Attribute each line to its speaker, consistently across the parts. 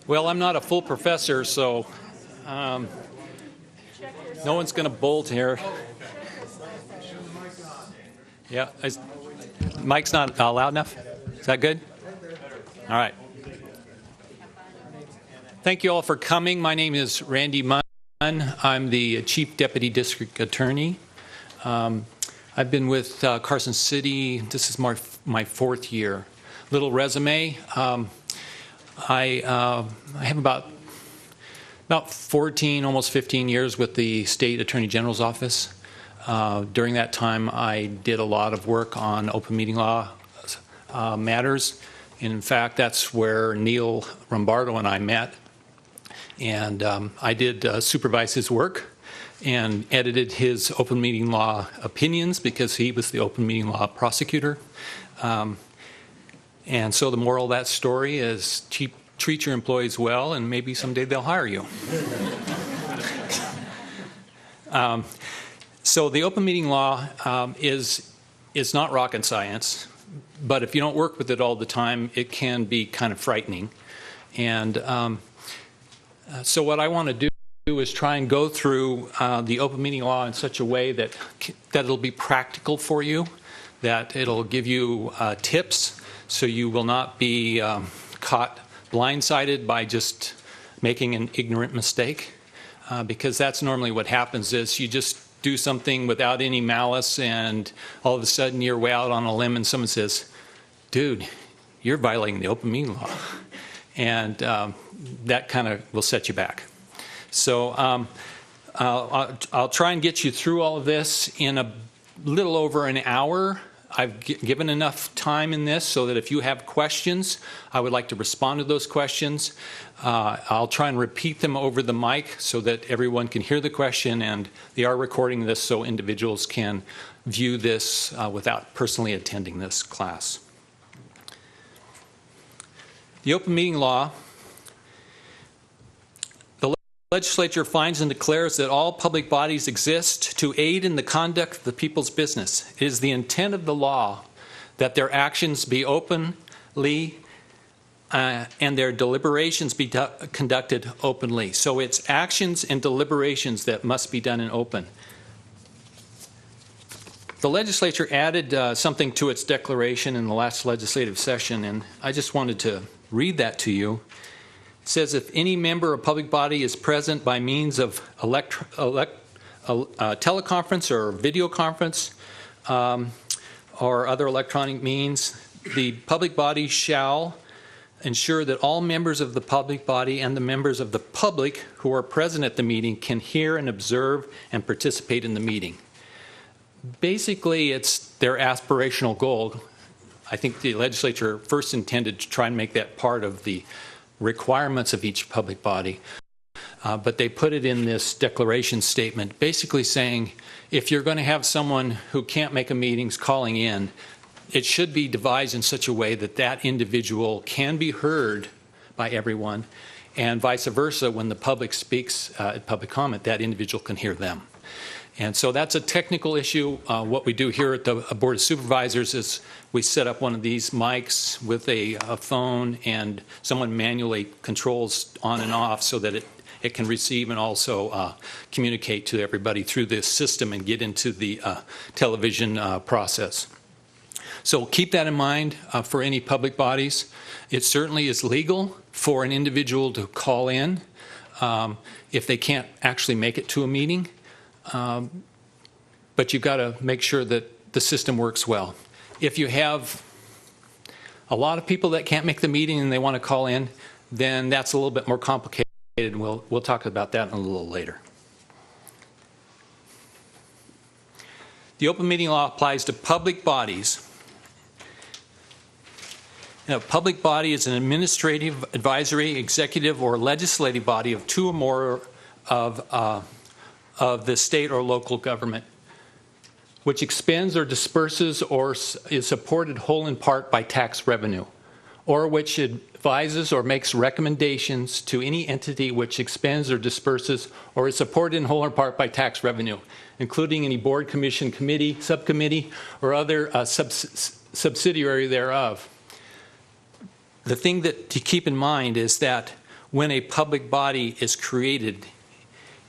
Speaker 1: Well, I'm not a full professor, so no one's going to bolt here. Yeah, mic's not loud enough? Is that good? All right. Thank you all for coming. My name is Randy Munn. I'm the Chief Deputy District Attorney. I've been with Carson City. This is my fourth year. Little resume. I have about 14, almost 15 years with the State Attorney General's office. During that time, I did a lot of work on open meeting law matters. And in fact, that's where Neil Rombardo and I met. And I did supervise his work and edited his open meeting law opinions because he was the open meeting law prosecutor. And so the moral of that story is treat your employees well, and maybe someday they'll hire you. So the open meeting law is not rocket science, but if you don't work with it all the time, it can be kind of frightening. And so what I want to do is try and go through the open meeting law in such a way that it'll be practical for you, that it'll give you tips so you will not be caught blindsided by just making an ignorant mistake, because that's normally what happens is you just do something without any malice and all of a sudden you're way out on a limb and someone says, dude, you're violating the open meeting law. And that kind of will set you back. So I'll try and get you through all of this in a little over an hour. I've given enough time in this so that if you have questions, I would like to respond to those questions. I'll try and repeat them over the mic so that everyone can hear the question, and they are recording this so individuals can view this without personally attending this class. The open meeting law, the legislature finds and declares that all public bodies exist to aid in the conduct of the people's business. It is the intent of the law that their actions be openly and their deliberations be conducted openly. So it's actions and deliberations that must be done in open. The legislature added something to its declaration in the last legislative session, and I just wanted to read that to you. It says, if any member of a public body is present by means of teleconference or video conference or other electronic means, the public body shall ensure that all members of the public body and the members of the public who are present at the meeting can hear and observe and participate in the meeting. Basically, it's their aspirational goal. I think the legislature first intended to try and make that part of the requirements of each public body. But they put it in this declaration statement, basically saying if you're going to have someone who can't make a meeting calling in, it should be devised in such a way that that individual can be heard by everyone, and vice versa, when the public speaks at public comment, that individual can hear them. And so that's a technical issue. What we do here at the Board of Supervisors is we set up one of these mics with a phone, and someone manually controls on and off so that it can receive and also communicate to everybody through this system and get into the television process. So keep that in mind for any public bodies. It certainly is legal for an individual to call in if they can't actually make it to a meeting. But you've got to make sure that the system works well. If you have a lot of people that can't make the meeting and they want to call in, then that's a little bit more complicated, and we'll talk about that a little later. The open meeting law applies to public bodies. Now, a public body is an administrative, advisory, executive, or legislative body of two or more of the state or local government, which expends or disperses or is supported whole in part by tax revenue, or which advises or makes recommendations to any entity which expends or disperses or is supported in whole or part by tax revenue, including any board, commission, committee, subcommittee, or other subsidiary thereof. The thing that to keep in mind is that when a public body is created,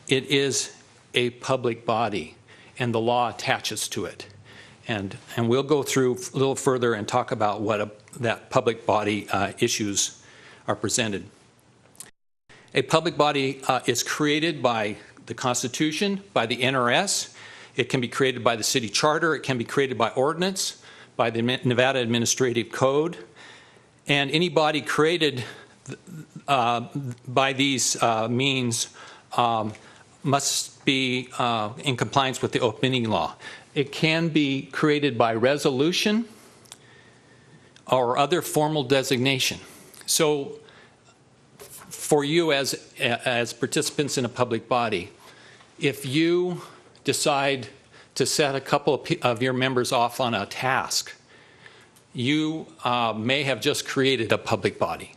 Speaker 1: it is a public body, and the law attaches to it. And we'll go through a little further and talk about what that public body issues are presented. A public body is created by the Constitution, by the NRS. It can be created by the city charter. It can be created by ordinance, by the Nevada Administrative Code. And any body created by these means must be in compliance with the open meeting law. It can be created by resolution or other formal designation. So for you as participants in a public body, if you decide to set a couple of your members off on a task, you may have just created a public body.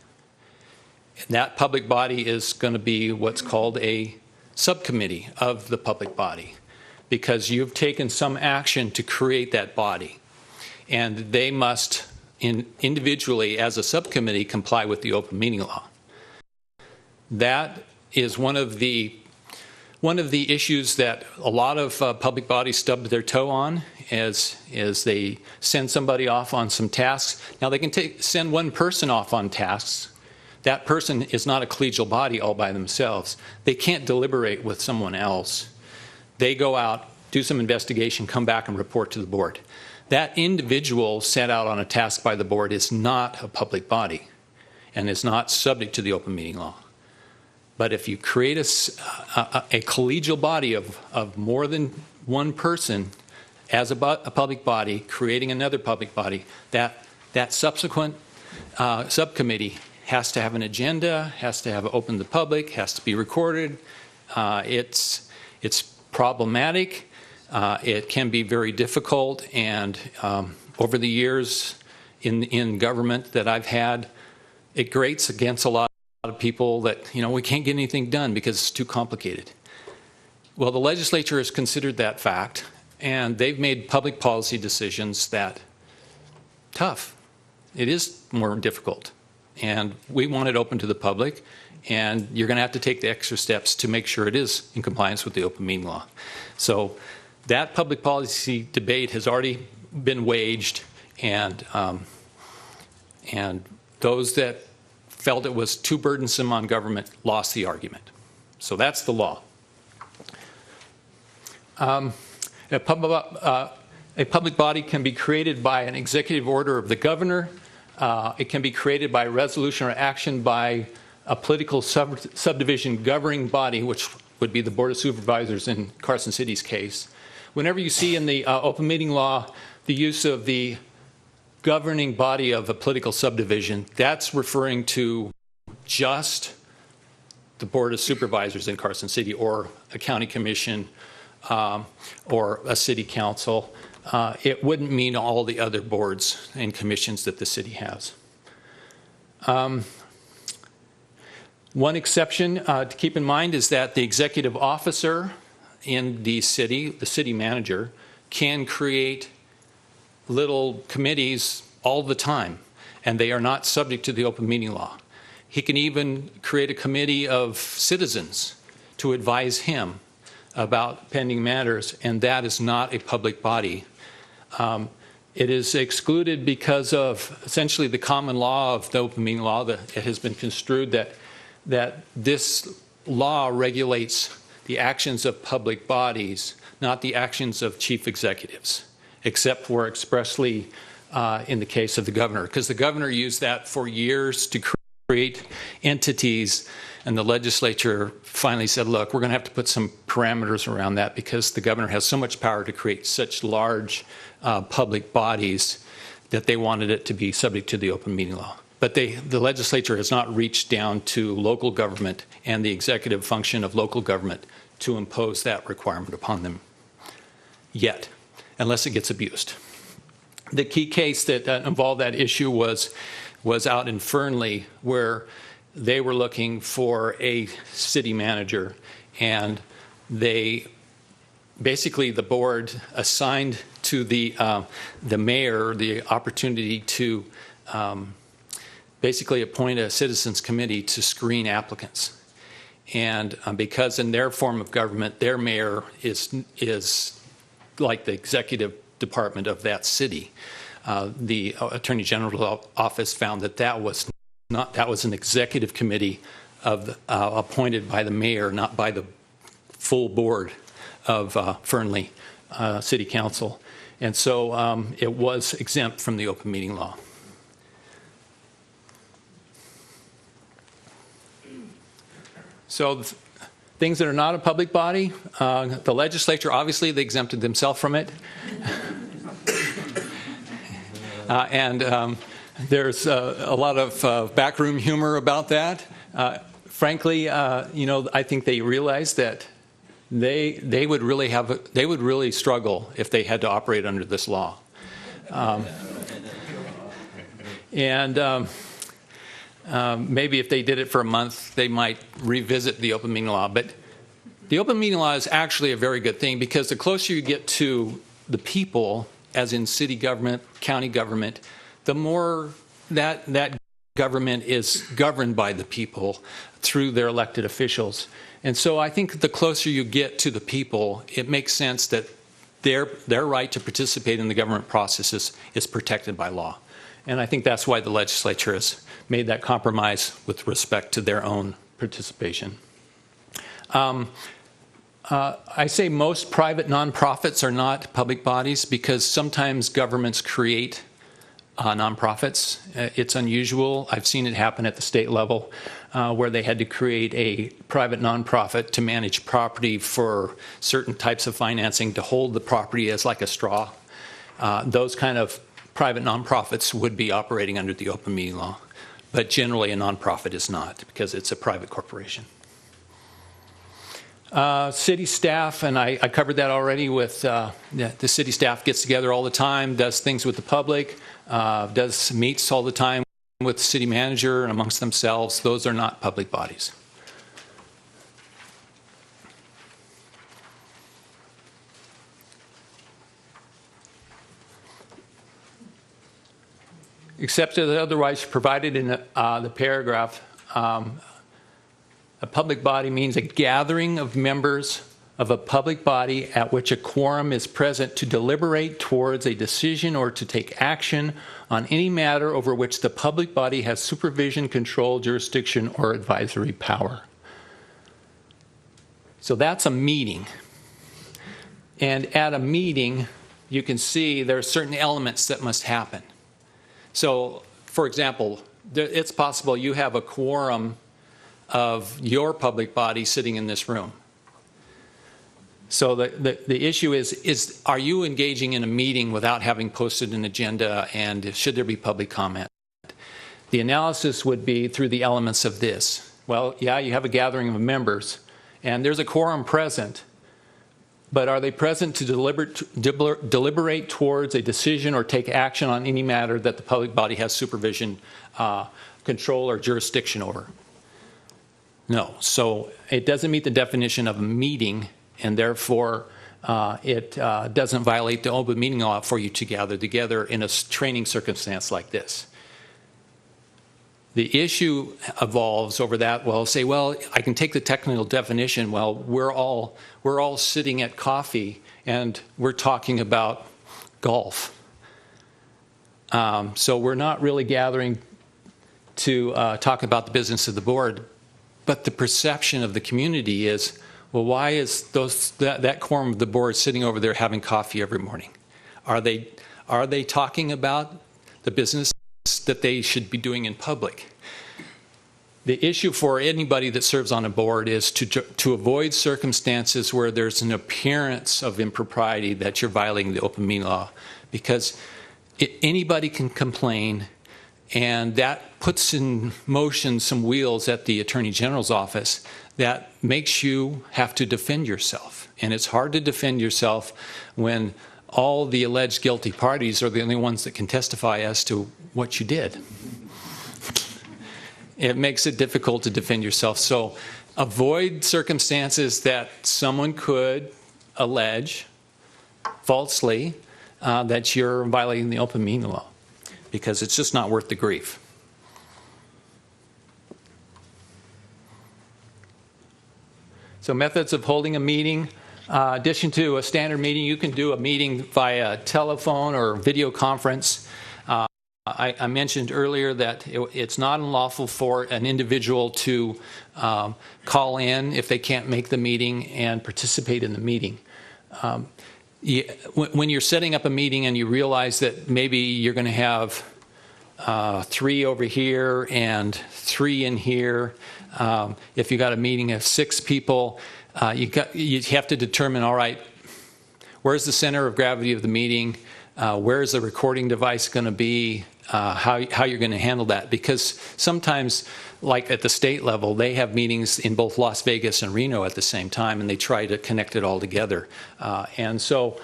Speaker 1: And that public body is going to be what's called a subcommittee of the public body, because you've taken some action to create that body. And they must, individually as a subcommittee, comply with the open meeting law. That is one of the issues that a lot of public bodies stub their toe on, as they send somebody off on some tasks. Now, they can send one person off on tasks. That person is not a collegial body all by themselves. They can't deliberate with someone else. They go out, do some investigation, come back and report to the board. That individual sent out on a task by the board is not a public body and is not subject to the open meeting law. But if you create a collegial body of more than one person as a public body, creating another public body, that subsequent subcommittee has to have an agenda, has to have it open to the public, has to be recorded. It's problematic. It can be very difficult, and over the years in government that I've had, it grates against a lot of people that, we can't get anything done because it's too complicated. Well, the legislature has considered that fact, and they've made public policy decisions that tough. It is more difficult, and we want it open to the public, and you're going to have to take the extra steps to make sure it is in compliance with the open meeting law. So that public policy debate has already been waged, and those that felt it was too burdensome on government lost the argument. So that's the law. A public body can be created by an executive order of the governor. It can be created by resolution or action by a political subdivision governing body, which would be the Board of Supervisors in Carson City's case. Whenever you see in the open meeting law the use of the governing body of a political subdivision, that's referring to just the Board of Supervisors in Carson City, or a county commission, or a city council. It wouldn't mean all the other boards and commissions that the city has. One exception to keep in mind is that the executive officer in the city manager, can create little committees all the time, and they are not subject to the open meeting law. He can even create a committee of citizens to advise him about pending matters, and that is not a public body. It is excluded because of essentially the common law of the open meeting law. That it has been construed that this law regulates the actions of public bodies, not the actions of chief executives, except for expressly in the case of the governor, because the governor used that for years to create entities, and the legislature finally said, look, we're going to have to put some parameters around that because the governor has so much power to create such large public bodies that they wanted it to be subject to the open meeting law. But the legislature has not reached down to local government and the executive function of local government to impose that requirement upon them yet, unless it gets abused. The key case that involved that issue was out in Fernley, where they were looking for a city manager, and basically the board assigned to the mayor the opportunity to basically appoint a citizens committee to screen applicants. And because in their form of government, their mayor is like the executive department of that city, the Attorney General's office found that that was an executive committee appointed by the mayor, not by the full board of Fernley City Council. And so it was exempt from the open meeting law. So things that are not a public body, the legislature, obviously, they exempted themselves from it. There's a lot of backroom humor about that. Frankly, I think they realized that they would really struggle if they had to operate under this law. Maybe if they did it for a month, they might revisit the open meeting law. But the open meeting law is actually a very good thing, because the closer you get to the people, as in city government, county government, the more that government is governed by the people through their elected officials. And so I think the closer you get to the people, it makes sense that their right to participate in the government process is protected by law. And I think that's why the legislature has made that compromise with respect to their own participation. I say most private nonprofits are not public bodies because sometimes governments create nonprofits. It's unusual. I've seen it happen at the state level where they had to create a private nonprofit to manage property for certain types of financing to hold the property as like a straw. Those kind of private nonprofits would be operating under the open meeting law. But generally a nonprofit is not, because it's a private corporation. City staff, and I covered that already with the city staff gets together all the time, does things with the public, does meets all the time with the city manager and amongst themselves. Those are not public bodies. Except as otherwise provided in the paragraph, a public body means a gathering of members of a public body at which a quorum is present to deliberate towards a decision or to take action on any matter over which the public body has supervision, control, jurisdiction, or advisory power. So that's a meeting. And at a meeting, you can see there are certain elements that must happen. So, for example, it's possible you have a quorum of your public body sitting in this room. So the issue is are you engaging in a meeting without having posted an agenda, and should there be public comment? The analysis would be through the elements of this. Well, yeah, you have a gathering of members, and there's a quorum present, but are they present to deliberate towards a decision or take action on any matter that the public body has supervision, control, or jurisdiction over? No. So it doesn't meet the definition of a meeting, and therefore it doesn't violate the open meeting law for you to gather together in a training circumstance like this. The issue evolves over that. Well, say, well, I can take the technical definition. Well, we're all sitting at coffee and we're talking about golf. So we're not really gathering to talk about the business of the board. But the perception of the community is, well, why is that quorum of the board sitting over there having coffee every morning? Are they talking about the business that they should be doing in public? The issue for anybody that serves on a board is to avoid circumstances where there's an appearance of impropriety that you're violating the open meeting law, because anybody can complain, and that puts in motion some wheels at the Attorney General's office that makes you have to defend yourself. And it's hard to defend yourself when all the alleged guilty parties are the only ones that can testify as to what you did. It makes it difficult to defend yourself. So avoid circumstances that someone could allege falsely that you're violating the open meeting law, because it's just not worth the grief. So methods of holding a meeting. In addition to a standard meeting, you can do a meeting via telephone or video conference. I mentioned earlier that it's not unlawful for an individual to call in if they can't make the meeting and participate in the meeting. When you're setting up a meeting and you realize that maybe you're going to have 3 over here and 3 in here, if you got a meeting of 6 people, you have to determine, all right, where's the center of gravity of the meeting? Where's the recording device going to be? How you're going to handle that, because sometimes, like at the state level, they have meetings in both Las Vegas and Reno at the same time, and they try to connect it all together. And so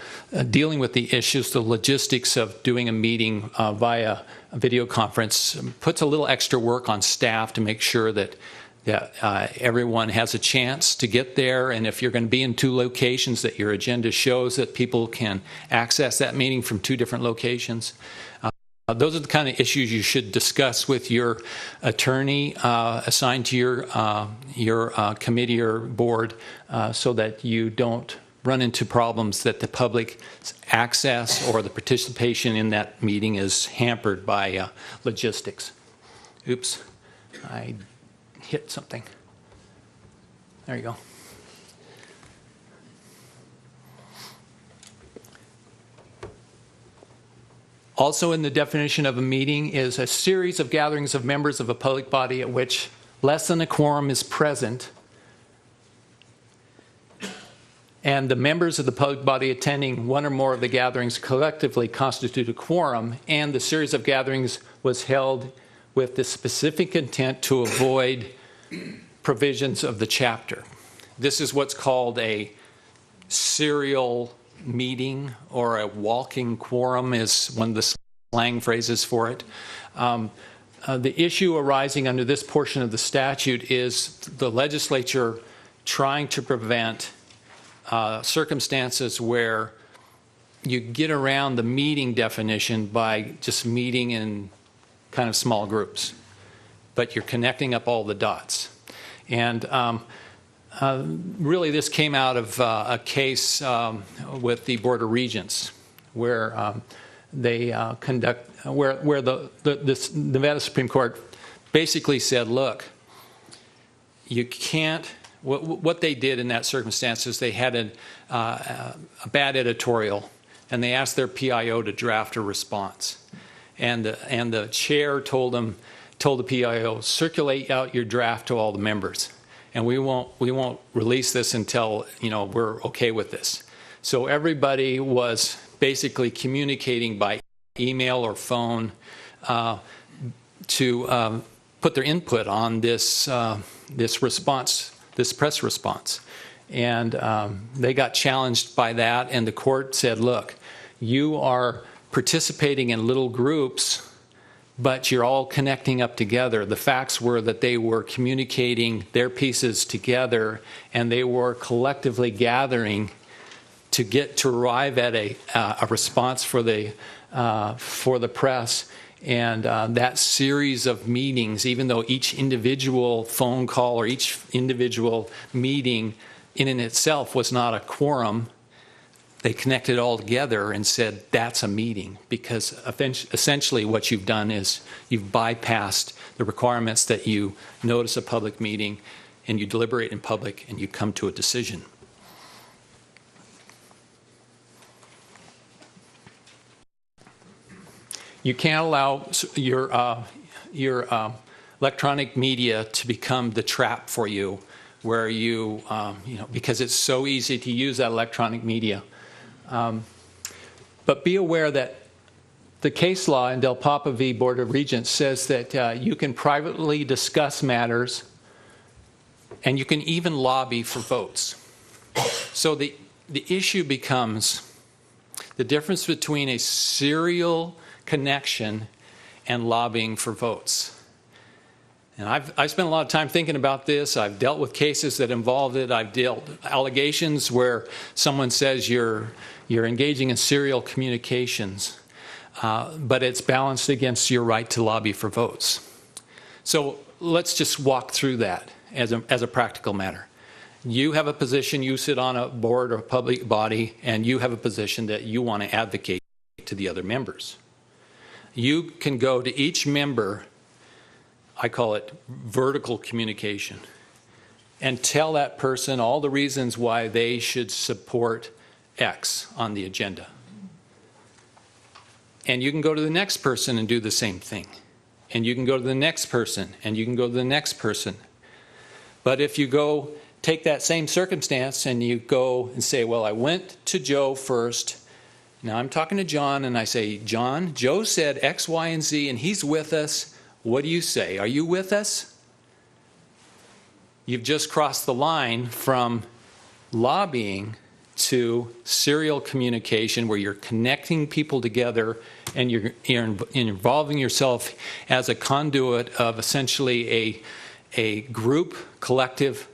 Speaker 1: dealing with the issues, the logistics of doing a meeting via a video conference puts a little extra work on staff to make sure that everyone has a chance to get there, and if you're going to be in 2 locations, that your agenda shows that people can access that meeting from 2 different locations. Those are the kind of issues you should discuss with your attorney assigned to your committee or board, so that you don't run into problems that the public access or the participation in that meeting is hampered by logistics. Oops, I hit something. There you go. Also in the definition of a meeting is a series of gatherings of members of a public body at which less than a quorum is present, and the members of the public body attending one or more of the gatherings collectively constitute a quorum, and the series of gatherings was held with the specific intent to avoid provisions of the chapter. This is what's called a serial meeting, or a walking quorum is one of the slang phrases for it. The issue arising under this portion of the statute is the legislature trying to prevent circumstances where you get around the meeting definition by just meeting in kind of small groups, but you're connecting up all the dots. And really, this came out of a case with the Board of Regents, where they where the Nevada Supreme Court basically said, look, you can't. What they did in that circumstance is they had a bad editorial, and they asked their PIO to draft a response, and the chair told the PIO, circulate out your draft to all the members, and we won't release this until we're okay with this. So everybody was basically communicating by email or phone to put their input on this response, this press response, and they got challenged by that, and the court said, look, you are participating in little groups, but you're all connecting up together. The facts were that they were communicating their pieces together, and they were collectively gathering to arrive at a response for the press. And that series of meetings, even though each individual phone call or each individual meeting in and itself was not a quorum, they connected it all together and said that's a meeting, because essentially what you've done is you've bypassed the requirements that you notice a public meeting and you deliberate in public and you come to a decision. You can't allow your electronic media to become the trap for you, where you because it's so easy to use that electronic media. But be aware that the case law in Del Papa v. Board of Regents says that you can privately discuss matters, and you can even lobby for votes. So the issue becomes the difference between a serial connection and lobbying for votes. And I've spent a lot of time thinking about this. I've dealt with cases that involved it. I've dealt allegations where someone says you're engaging in serial communications, but it's balanced against your right to lobby for votes. So let's just walk through that as a practical matter. You have a position, you sit on a board or a public body, and you have a position that you want to advocate to the other members. You can go to each member, I call it vertical communication, and tell that person all the reasons why they should support X on the agenda. And you can go to the next person and do the same thing. And you can go to the next person, and you can go to the next person. But if you go take that same circumstance and you go and say, well, I went to Joe first. Now I'm talking to John, and I say, John, Joe said X, Y, and Z, and he's with us. What do you say? Are you with us? You've just crossed the line from lobbying to serial communication, where you're connecting people together and you're involving yourself as a conduit of essentially a group collective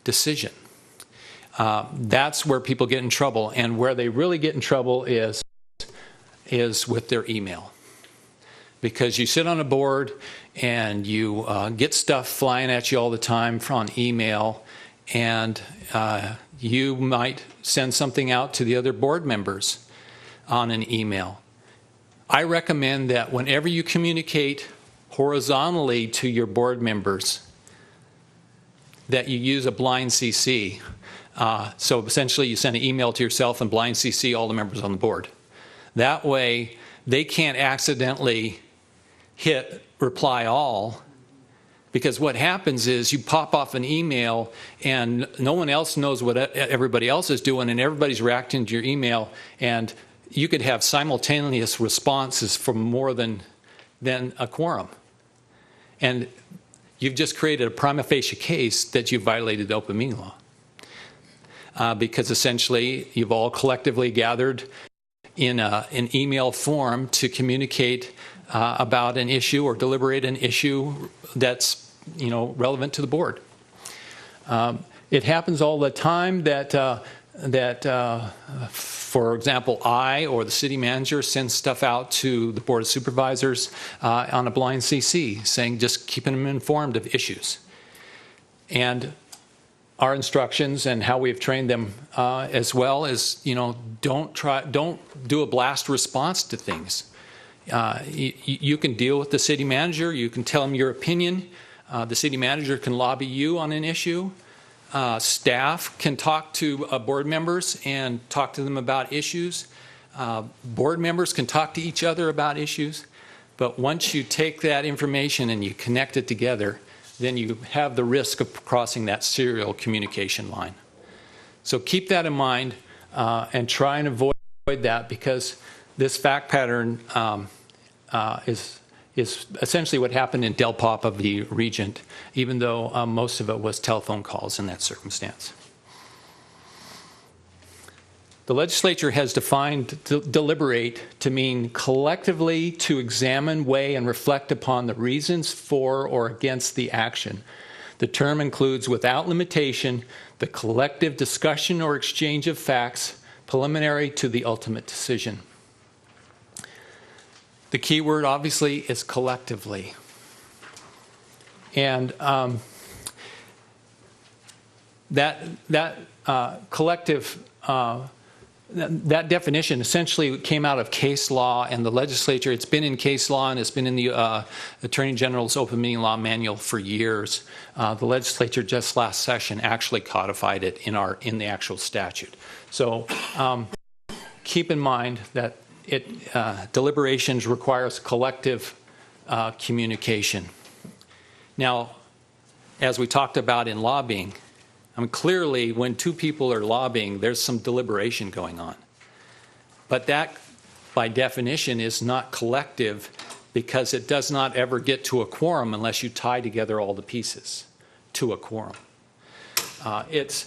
Speaker 1: decision. That's where people get in trouble, and where they really get in trouble is with their email. Because you sit on a board and you get stuff flying at you all the time on email, and you might send something out to the other board members on an email. I recommend that whenever you communicate horizontally to your board members, that you use a blind CC. So essentially you send an email to yourself and blind CC all the members on the board. That way they can't accidentally hit reply all, because what happens is you pop off an email and no one else knows what everybody else is doing, and everybody's reacting to your email, and you could have simultaneous responses from more than a quorum. And you've just created a prima facie case that you violated the open meeting law. Because essentially you've all collectively gathered in an email form to communicate about an issue or deliberate an issue that's relevant to the board. It happens all the time that for example, I or the city manager sends stuff out to the board of supervisors on a blind CC, saying just keeping them informed of issues. And our instructions and how we've trained them as well is, don't do a blast response to things. You can deal with the city manager. You can tell them your opinion. The city manager can lobby you on an issue. Staff can talk to board members and talk to them about issues. Board members can talk to each other about issues. But once you take that information and you connect it together, then you have the risk of crossing that serial communication line. So keep that in mind and try and avoid that, because this fact pattern is essentially what happened in Del Papa v. Regent, even though most of it was telephone calls in that circumstance. The legislature has defined deliberate to mean collectively to examine, weigh, and reflect upon the reasons for or against the action. The term includes, without limitation, the collective discussion or exchange of facts preliminary to the ultimate decision. The key word, obviously, is collectively. And that collective, that definition essentially came out of case law, and the legislature, it's been in case law and it's been in the Attorney General's Open Meeting Law Manual for years. The legislature just last session actually codified it in the actual statute. So keep in mind that deliberations requires collective communication. Now, as we talked about in lobbying, clearly when two people are lobbying, there's some deliberation going on. But that, by definition, is not collective, because it does not ever get to a quorum unless you tie together all the pieces to a quorum. It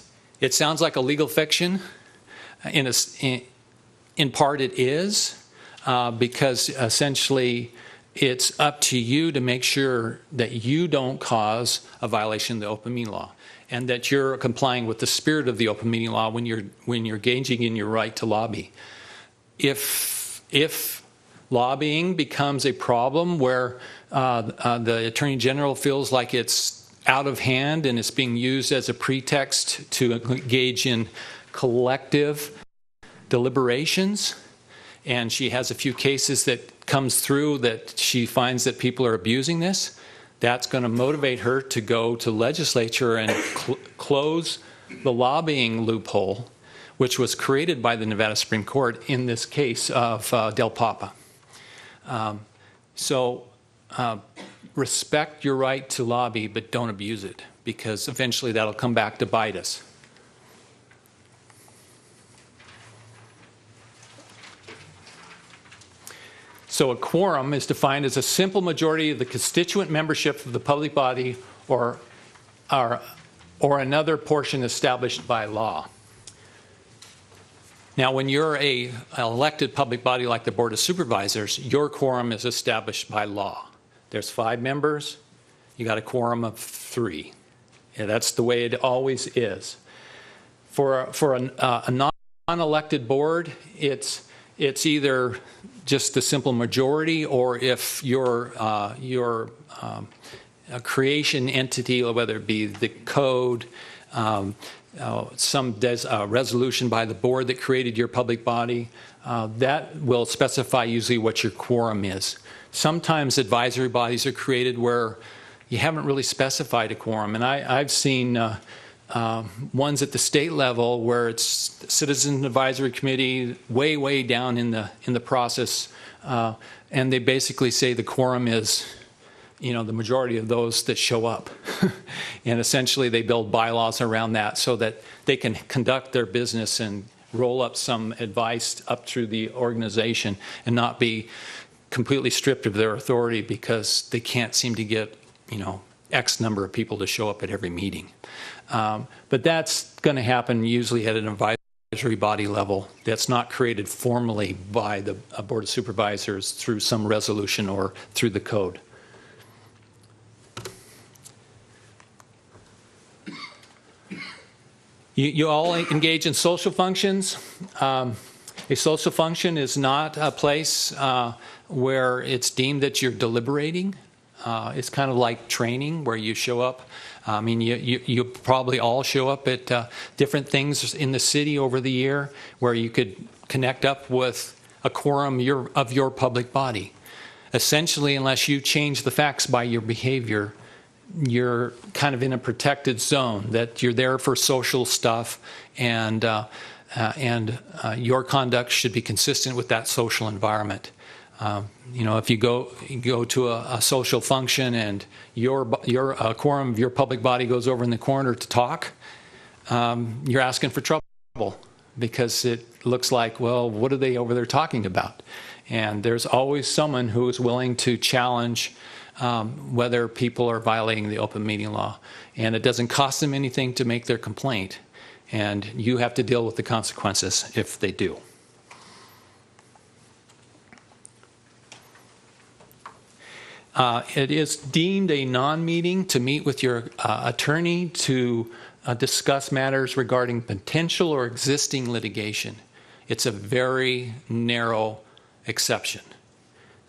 Speaker 1: sounds like a legal fiction. In part it is, because essentially it's up to you to make sure that you don't cause a violation of the open meeting law, and that you're complying with the spirit of the open meeting law when you're engaging in your right to lobby. If lobbying becomes a problem where the Attorney General feels like it's out of hand and it's being used as a pretext to engage in collective deliberations. And she has a few cases that comes through that she finds that people are abusing this. That's going to motivate her to go to legislature and close the lobbying loophole, which was created by the Nevada Supreme Court in this case of Del Papa. Respect your right to lobby, but don't abuse it, because eventually that'll come back to bite us. So a quorum is defined as a simple majority of the constituent membership of the public body or another portion established by law. Now, when you're an elected public body like the Board of Supervisors, your quorum is established by law. There's 5 members. You got a quorum of 3. Yeah, that's the way it always is. For a non-elected board, it's either just the simple majority, or if your creation entity, whether it be the code, some resolution by the board that created your public body, that will specify usually what your quorum is. Sometimes advisory bodies are created where you haven't really specified a quorum, and I've seen ones at the state level where it's Citizen Advisory Committee way down in the process, and they basically say the quorum is, the majority of those that show up. And essentially they build bylaws around that so that they can conduct their business and roll up some advice up through the organization and not be completely stripped of their authority because they can't seem to get, X number of people to show up at every meeting. But that's going to happen usually at an advisory body level that's not created formally by the Board of Supervisors through some resolution or through the code. You all engage in social functions. A social function is not a place where it's deemed that you're deliberating. It's kind of like training where you show up. You probably all show up at different things in the city over the year where you could connect up with a quorum of your public body. Essentially, unless you change the facts by your behavior, you're kind of in a protected zone, that you're there for social stuff, and your conduct should be consistent with that social environment. If you go to a social function and your quorum of your public body goes over in the corner to talk, you're asking for trouble because it looks like, well, what are they over there talking about? And there's always someone who is willing to challenge whether people are violating the open meeting law. And it doesn't cost them anything to make their complaint. And you have to deal with the consequences if they do. It is deemed a non-meeting to meet with your attorney to discuss matters regarding potential or existing litigation. It's a very narrow exception.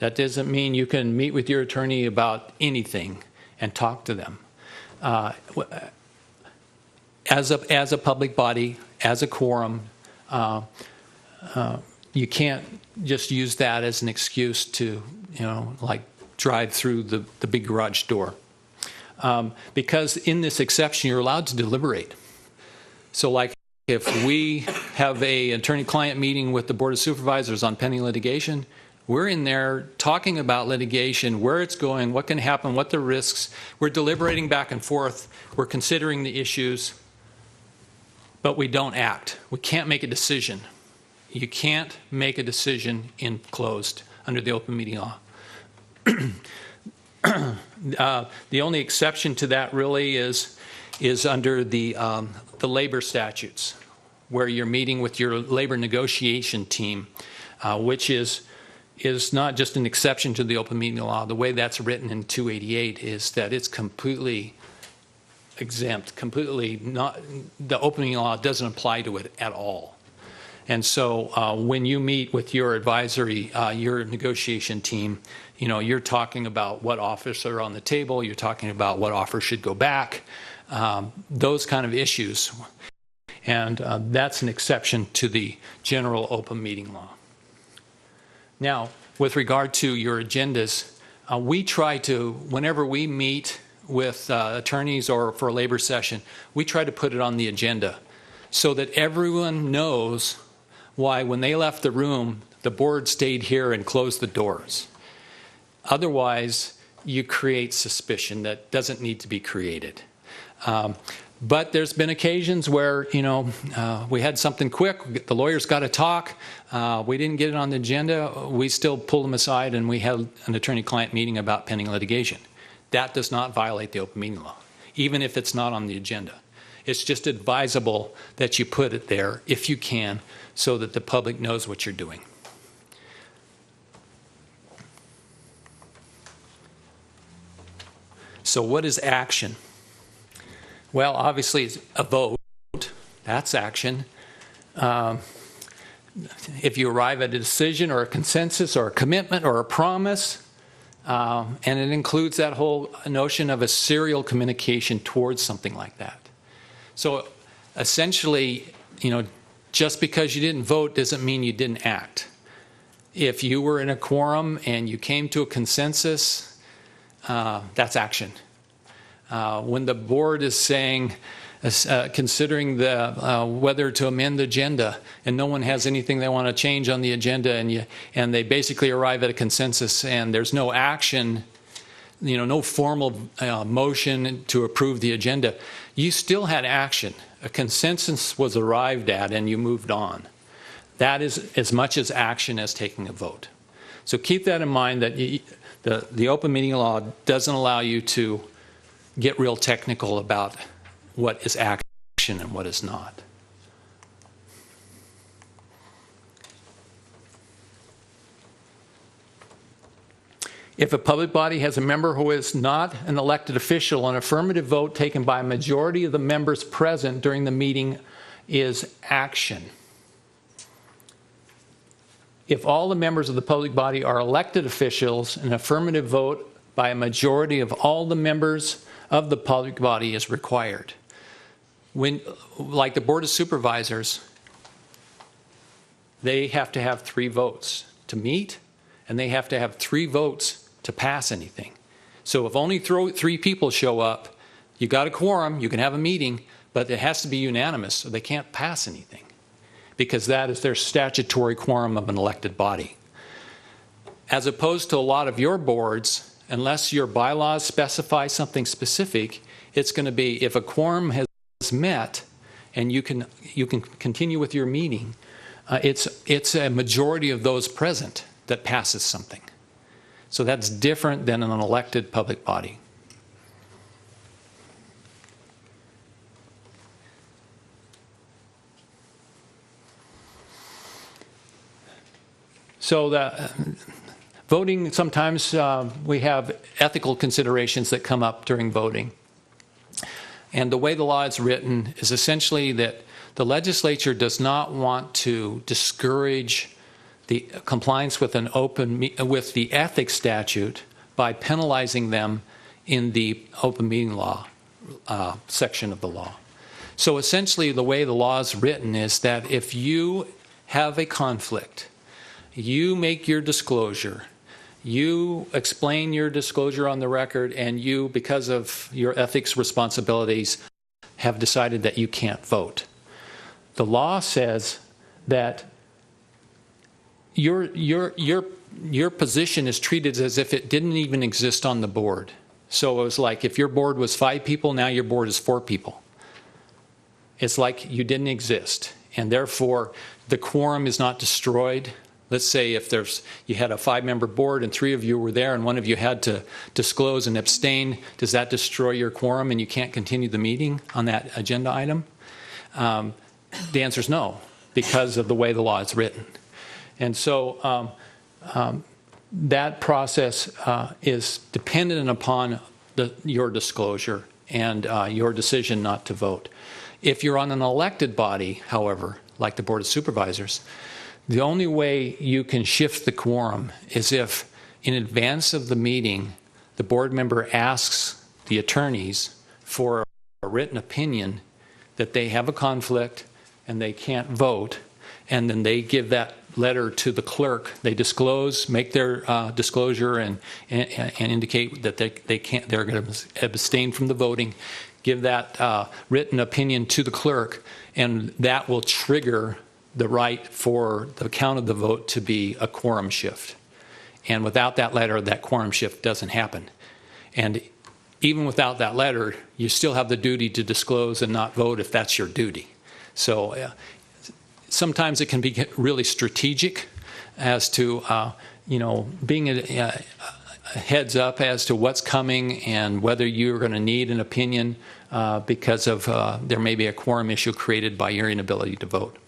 Speaker 1: That doesn't mean you can meet with your attorney about anything and talk to them. As a public body, as a quorum, you can't just use that as an excuse to, drive through the big garage door. Because in this exception, you're allowed to deliberate. So like if we have an attorney-client meeting with the Board of Supervisors on pending litigation, we're in there talking about litigation, where it's going, what can happen, what the risks. We're deliberating back and forth. We're considering the issues, but we don't act. We can't make a decision. You can't make a decision in closed under the open meeting law. The only exception to that really is under the labor statutes, where you're meeting with your labor negotiation team, which is not just an exception to the open meeting law. The way that's written in 288 is that it's completely exempt, completely not. The open meeting law doesn't apply to it at all. And so when you meet with your advisory, your negotiation team, you're talking about what offers are on the table, you're talking about what offers should go back, those kind of issues. And that's an exception to the general open meeting law. Now, with regard to your agendas, we try to, whenever we meet with attorneys or for a labor session, we try to put it on the agenda so that everyone knows why when they left the room, the board stayed here and closed the doors. Otherwise, you create suspicion that doesn't need to be created. But there's been occasions where, we had something quick, the lawyers got to talk, we didn't get it on the agenda, we still pulled them aside and we had an attorney-client meeting about pending litigation. That does not violate the open meeting law, even if it's not on the agenda. It's just advisable that you put it there, if you can, so that the public knows what you're doing. So what is action? Well, obviously, it's a vote. That's action. If you arrive at a decision or a consensus or a commitment or a promise, and it includes that whole notion of a serial communication towards something like that. So essentially, just because you didn't vote doesn't mean you didn't act. If you were in a quorum and you came to a consensus, that's action. When the board is saying, considering whether to amend the agenda, and no one has anything they want to change on the agenda, and they basically arrive at a consensus, and there's no action, no formal motion to approve the agenda, you still had action. A consensus was arrived at, and you moved on. That is as much as action as taking a vote. So keep that in mind, that the open meeting law doesn't allow you to get real technical about what is action and what is not. If a public body has a member who is not an elected official, an affirmative vote taken by a majority of the members present during the meeting is action. If all the members of the public body are elected officials, an affirmative vote by a majority of all the members of the public body is required. Like the Board of Supervisors, they have to have 3 votes to meet, and they have to have 3 votes to pass anything. So if only 3 people show up, you got a quorum, you can have a meeting, but it has to be unanimous, so they can't pass anything, because that is their statutory quorum of an elected body. As opposed to a lot of your boards, unless your bylaws specify something specific, it's going to be if a quorum has met and you can continue with your meeting, it's a majority of those present that passes something. So that's different than an elected public body. So the voting, sometimes we have ethical considerations that come up during voting. And the way the law is written is essentially that the legislature does not want to discourage the compliance with with the ethics statute by penalizing them in the open meeting law section of the law. So essentially the way the law is written is that if you have a conflict, you make your disclosure, you explain your disclosure on the record, and you, because of your ethics responsibilities, have decided that you can't vote. The law says that your position is treated as if it didn't even exist on the board. So it was like if your board was 5 people, now your board is 4 people. It's like you didn't exist, and therefore the quorum is not destroyed. Let's say if you had a 5-member board and 3 of you were there and one of you had to disclose and abstain, does that destroy your quorum and you can't continue the meeting on that agenda item? The answer is no, because of the way the law is written. And so that process is dependent upon your disclosure and your decision not to vote. If you're on an elected body, however, like the Board of Supervisors, the only way you can shift the quorum is if, in advance of the meeting, the board member asks the attorneys for a written opinion that they have a conflict and they can't vote, and then they give that letter to the clerk. They disclose, make their disclosure, and indicate that they're going to abstain from the voting. Give that written opinion to the clerk, and that will trigger the right for the count of the vote to be a quorum shift. And without that letter, that quorum shift doesn't happen. And even without that letter, you still have the duty to disclose and not vote if that's your duty. So sometimes it can be really strategic as to, being a heads up as to what's coming and whether you're going to need an opinion because of there may be a quorum issue created by your inability to vote.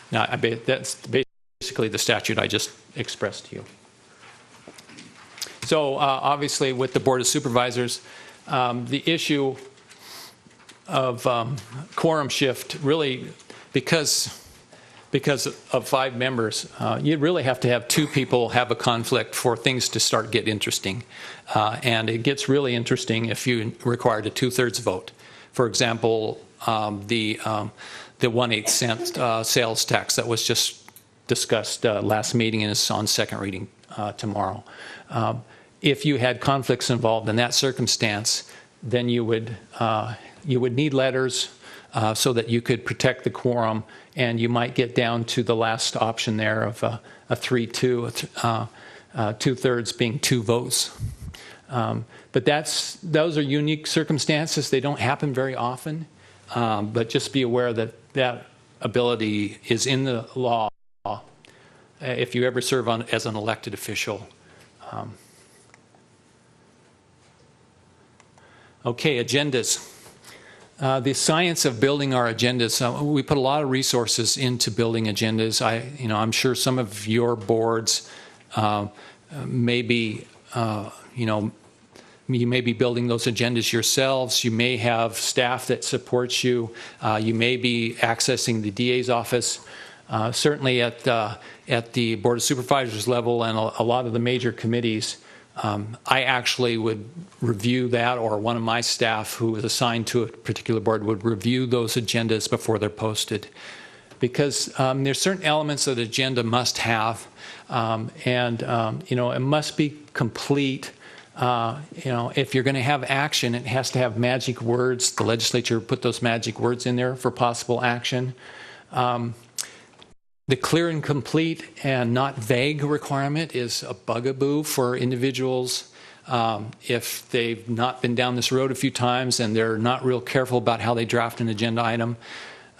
Speaker 1: Now, that's basically the statute I just expressed to you. So obviously with the Board of Supervisors, the issue of quorum shift really, because of 5 members, you really have to have 2 people have a conflict for things to start get interesting. And it gets really interesting if you required a 2/3 vote. For example, the 1/8 cent sales tax that was just discussed last meeting and is on second reading tomorrow. If you had conflicts involved in that circumstance, then you would need letters so that you could protect the quorum, and you might get down to the last option there of a 3-2, 2/3 being 2 votes. But those are unique circumstances. They don't happen very often. But just be aware that that ability is in the law if you ever serve as an elected official. Okay, agendas. The science of building our agendas. We put a lot of resources into building agendas. I'm sure some of your boards may be, you may be building those agendas yourselves. You may have staff that supports you. You may be accessing the DA's office. Certainly at the Board of Supervisors level and a lot of the major committees, I actually would review that, or one of my staff who is assigned to a particular board would review those agendas before they're posted. Because there's certain elements that the agenda must have, it must be complete. If you're going to have action, it has to have magic words. The legislature put those magic words in there for possible action. The clear and complete and not vague requirement is a bugaboo for individuals. If they've not been down this road a few times and they're not real careful about how they draft an agenda item.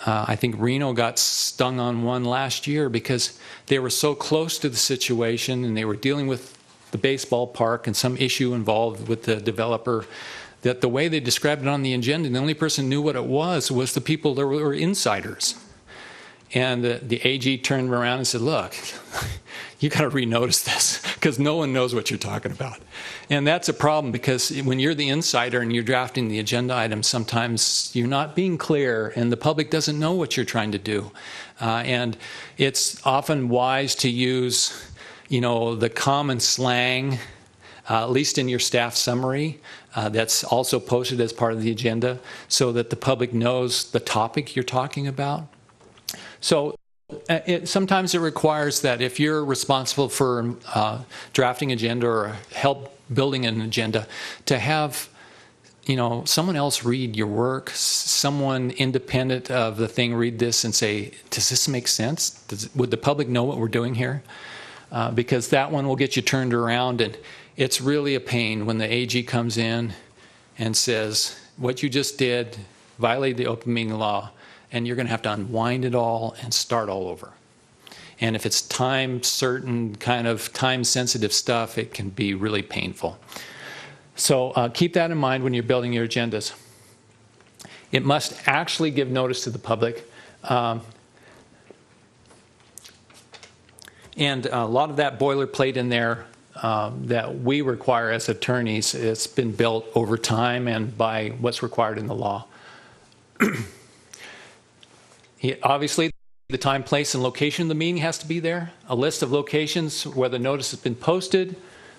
Speaker 1: I think Reno got stung on one last year because they were so close to the situation and they were dealing with the baseball park and some issue involved with the developer, that the way they described it on the agenda, the only person who knew what it was the people that were insiders. And the AG turned around and said, look, you got to renotice this because no one knows what you're talking about. And that's a problem because when you're the insider and you're drafting the agenda item, sometimes you're not being clear and the public doesn't know what you're trying to do. And it's often wise to use the common slang, at least in your staff summary, that's also posted as part of the agenda so that the public knows the topic you're talking about. So sometimes it requires that if you're responsible for drafting agenda or help building an agenda, to have someone else read your work, someone independent of the thing read this and say, does this make sense? Would the public know what we're doing here? Because that one will get you turned around, and it's really a pain when the AG comes in and says, what you just did violated the open meeting law, and you're going to have to unwind it all and start all over. And if it's time-certain, kind of time-sensitive stuff, it can be really painful. So keep that in mind when you're building your agendas. It must actually give notice to the public. And a lot of that boilerplate in there that we require as attorneys. It's been built over time and by what's required in the law. Obviously, the time, place, and location of the meeting has to be there. A list of locations where the notice has been posted,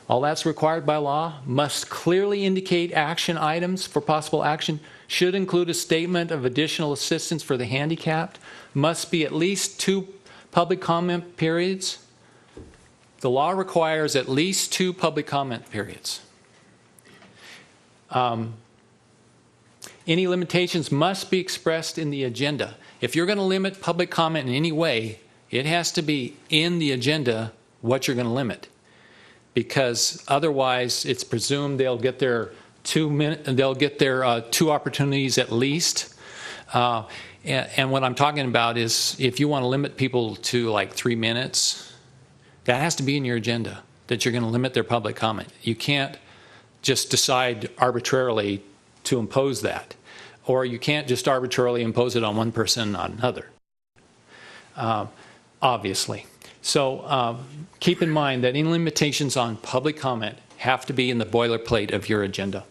Speaker 1: all that's required by law. Must clearly indicate action items for possible action. Should include a statement of additional assistance for the handicapped. Must be at least 2 public comment periods. The law requires at least 2 public comment periods. Any limitations must be expressed in the agenda. If you're going to limit public comment in any way, it has to be in the agenda what you're going to limit. Because otherwise, it's presumed they'll get their 2 opportunities at least. And what I'm talking about is if you want to limit people to like 3 minutes, that has to be in your agenda, that you're going to limit their public comment. You can't just decide arbitrarily to impose that. Or you can't just arbitrarily impose it on one person and not another, obviously. So keep in mind that any limitations on public comment have to be in the boilerplate of your agenda.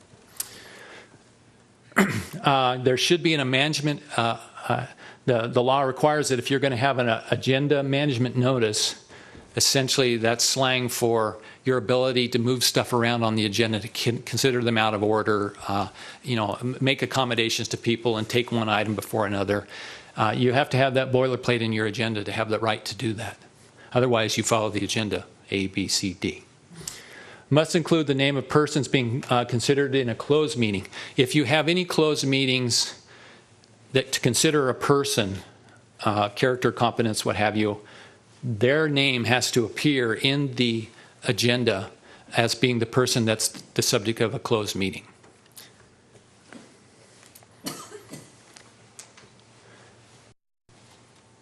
Speaker 1: There should be a management, the law requires that if you're going to have an agenda management notice, essentially that's slang for your ability to move stuff around on the agenda, to consider them out of order, make accommodations to people and take one item before another. You have to have that boilerplate in your agenda to have the right to do that. Otherwise, you follow the agenda, A, B, C, D. Must include the name of persons being considered in a closed meeting. If you have any closed meetings that to consider a person, character, competence, what have you, their name has to appear in the agenda as being the person that's the subject of a closed meeting.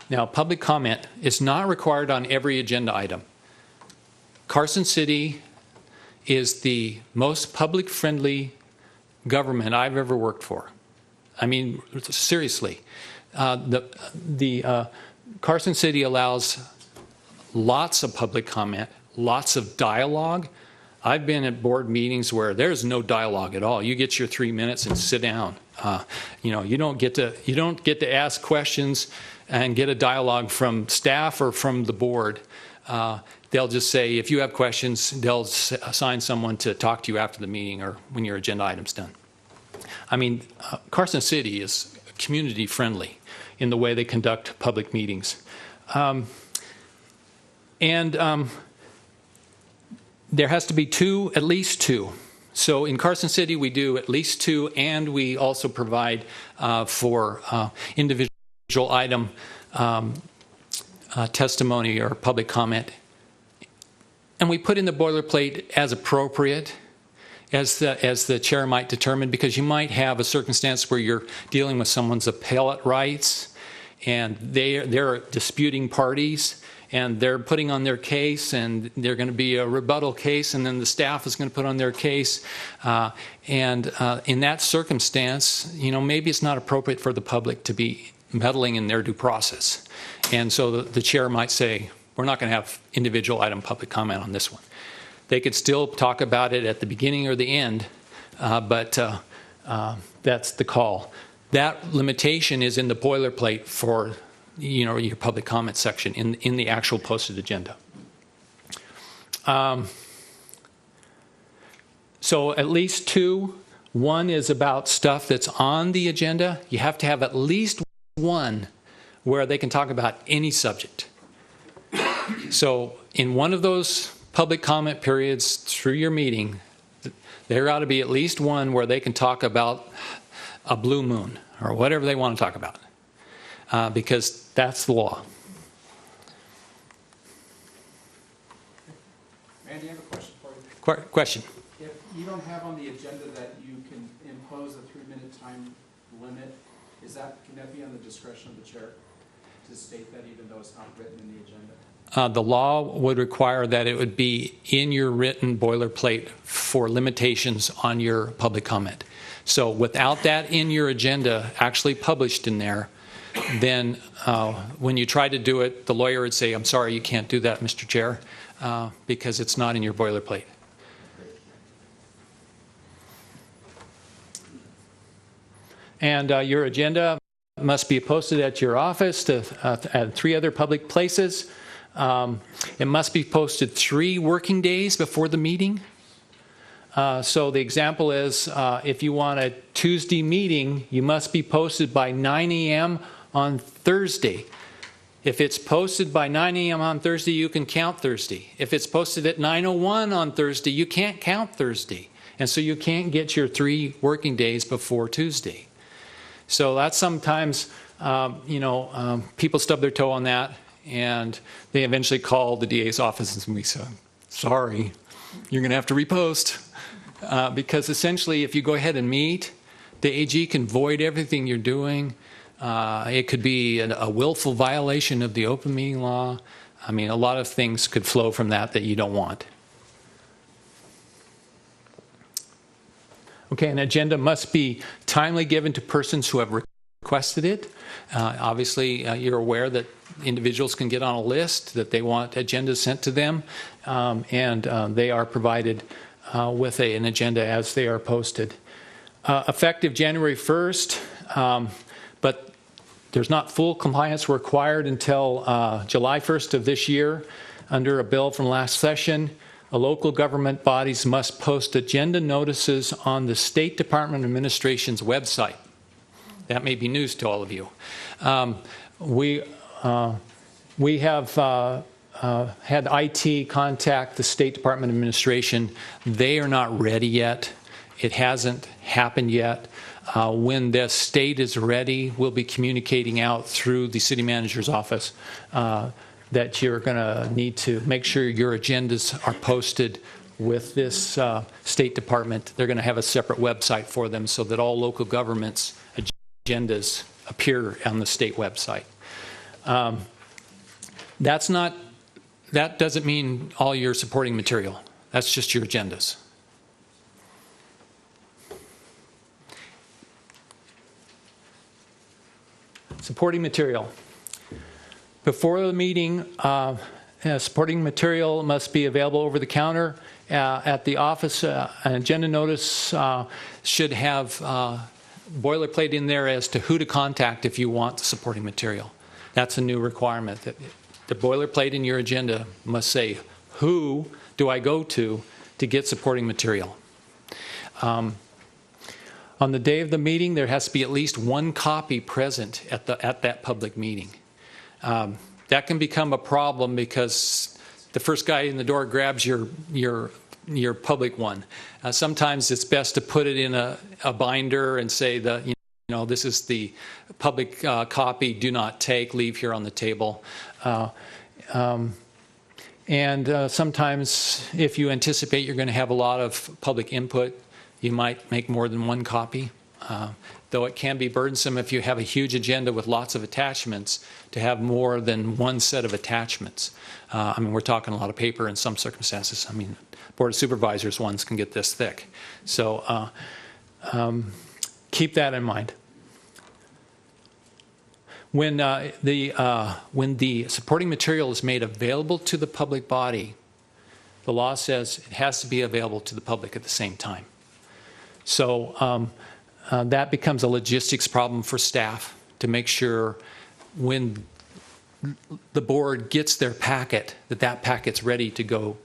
Speaker 1: Now, public comment is not required on every agenda item. Carson City is the most public-friendly government I've ever worked for. I mean, seriously. Carson City allows lots of public comment, lots of dialogue. I've been at board meetings where there's no dialogue at all. You get your 3 minutes and sit down. You don't get to ask questions and get a dialogue from staff or from the board. They'll just say, if you have questions, they'll assign someone to talk to you after the meeting or when your agenda item's done. I mean, Carson City is community friendly in the way they conduct public meetings. There has to be at least two. So in Carson City, we do at least 2, and we also provide for individual item testimony or public comment. And we put in the boilerplate as appropriate, as the chair might determine, because you might have a circumstance where you're dealing with someone's appellate rights, and they're disputing parties, and they're putting on their case, and they're going to be a rebuttal case, and then the staff is going to put on their case. In that circumstance, maybe it's not appropriate for the public to be meddling in their due process. And so the chair might say, we're not going to have individual item public comment on this one. They could still talk about it at the beginning or the end, but that's the call. That limitation is in the boilerplate for your public comment section in the actual posted agenda. So at least 2. One is about stuff that's on the agenda. You have to have at least one where they can talk about any subject. So in one of those public comment periods through your meeting, there ought to be at least one where they can talk about a blue moon or whatever they want to talk about, because that's the law.
Speaker 2: Randy, I have a question for you.
Speaker 1: Question.
Speaker 2: If you don't have on the agenda that you can impose a 3-minute time limit, can that be on the discretion of the chair to state that even though it's not written in the agenda?
Speaker 1: The law would require that it would be in your written boilerplate for limitations on your public comment. So without that in your agenda actually published in there, then when you try to do it, the lawyer would say, I'm sorry, you can't do that, Mr. Chair. because it's not in your boilerplate. And your agenda must be posted at your office at 3 other public places. It must be posted 3 working days before the meeting. So the example is, if you want a Tuesday meeting, you must be posted by 9 a.m. on Thursday. If it's posted by 9 a.m. on Thursday, you can count Thursday. If it's posted at 9:01 on Thursday, you can't count Thursday. And so you can't get your 3 working days before Tuesday. So that's sometimes, people stub their toe on that, and they eventually call the DA's office and we say, sorry, you're going to have to repost. Because essentially, if you go ahead and meet, the AG can void everything you're doing. It could be a willful violation of the open meeting law. I mean, a lot of things could flow from that you don't want. Okay, an agenda must be timely given to persons who have requested it. Obviously, you're aware that individuals can get on a list that they want agendas sent to them, and they are provided with an agenda as they are posted. Effective January 1st, but there's not full compliance required until July 1st of this year. Under a bill from last session, local government bodies must post agenda notices on the State Department of Administration's website. That may be news to all of you. We have had IT contact the State Department of Administration. They are not ready yet. It hasn't happened yet. When the state is ready, we'll be communicating out through the city manager's office that you're going to need to make sure your agendas are posted with this State Department. They're going to have a separate website for them so that all local governments' agendas appear on the state website. That doesn't mean all your supporting material. That's just your agendas. Supporting material. Before the meeting, supporting material must be available over the counter at the office. An agenda notice should have boilerplate in there as to who to contact if you want the supporting material. That's a new requirement. That the boilerplate in your agenda must say, who do I go to get supporting material? On the day of the meeting, there has to be at least 1 copy present at that public meeting. That can become a problem because the first guy in the door grabs your public one. Sometimes it's best to put it in a binder and say that this is the public copy. Do not take. Leave here on the table. And sometimes, if you anticipate you're going to have a lot of public input, you might make more than 1 copy. Though it can be burdensome if you have a huge agenda with lots of attachments to have more than 1 set of attachments. We're talking a lot of paper in some circumstances. Board of Supervisors ones can get this thick. So keep that in mind. When the supporting material is made available to the public body, the law says it has to be available to the public at the same time. So that becomes a logistics problem for staff to make sure when the board gets their packet, that packet's ready to go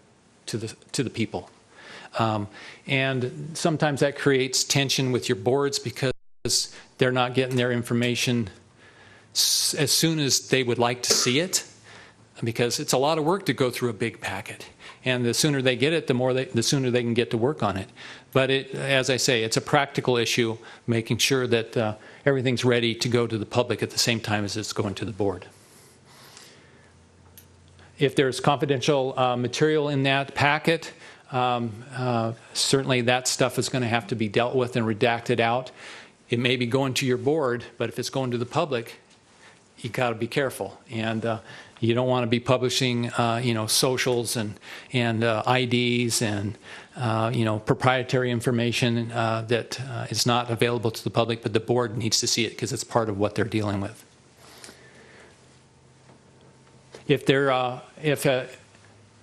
Speaker 1: to the people. And sometimes that creates tension with your boards because they're not getting their information as soon as they would like to see it, because it's a lot of work to go through a big packet. And the sooner they get it, the sooner they can get to work on it. But as I say, it's a practical issue, making sure that everything's ready to go to the public at the same time as it's going to the board. If there's confidential material in that packet, certainly that stuff is going to have to be dealt with and redacted out. It may be going to your board, but if it's going to the public, you got to be careful. And you don't want to be publishing, socials and IDs and proprietary information that is not available to the public, but the board needs to see it because it's part of what they're dealing with. If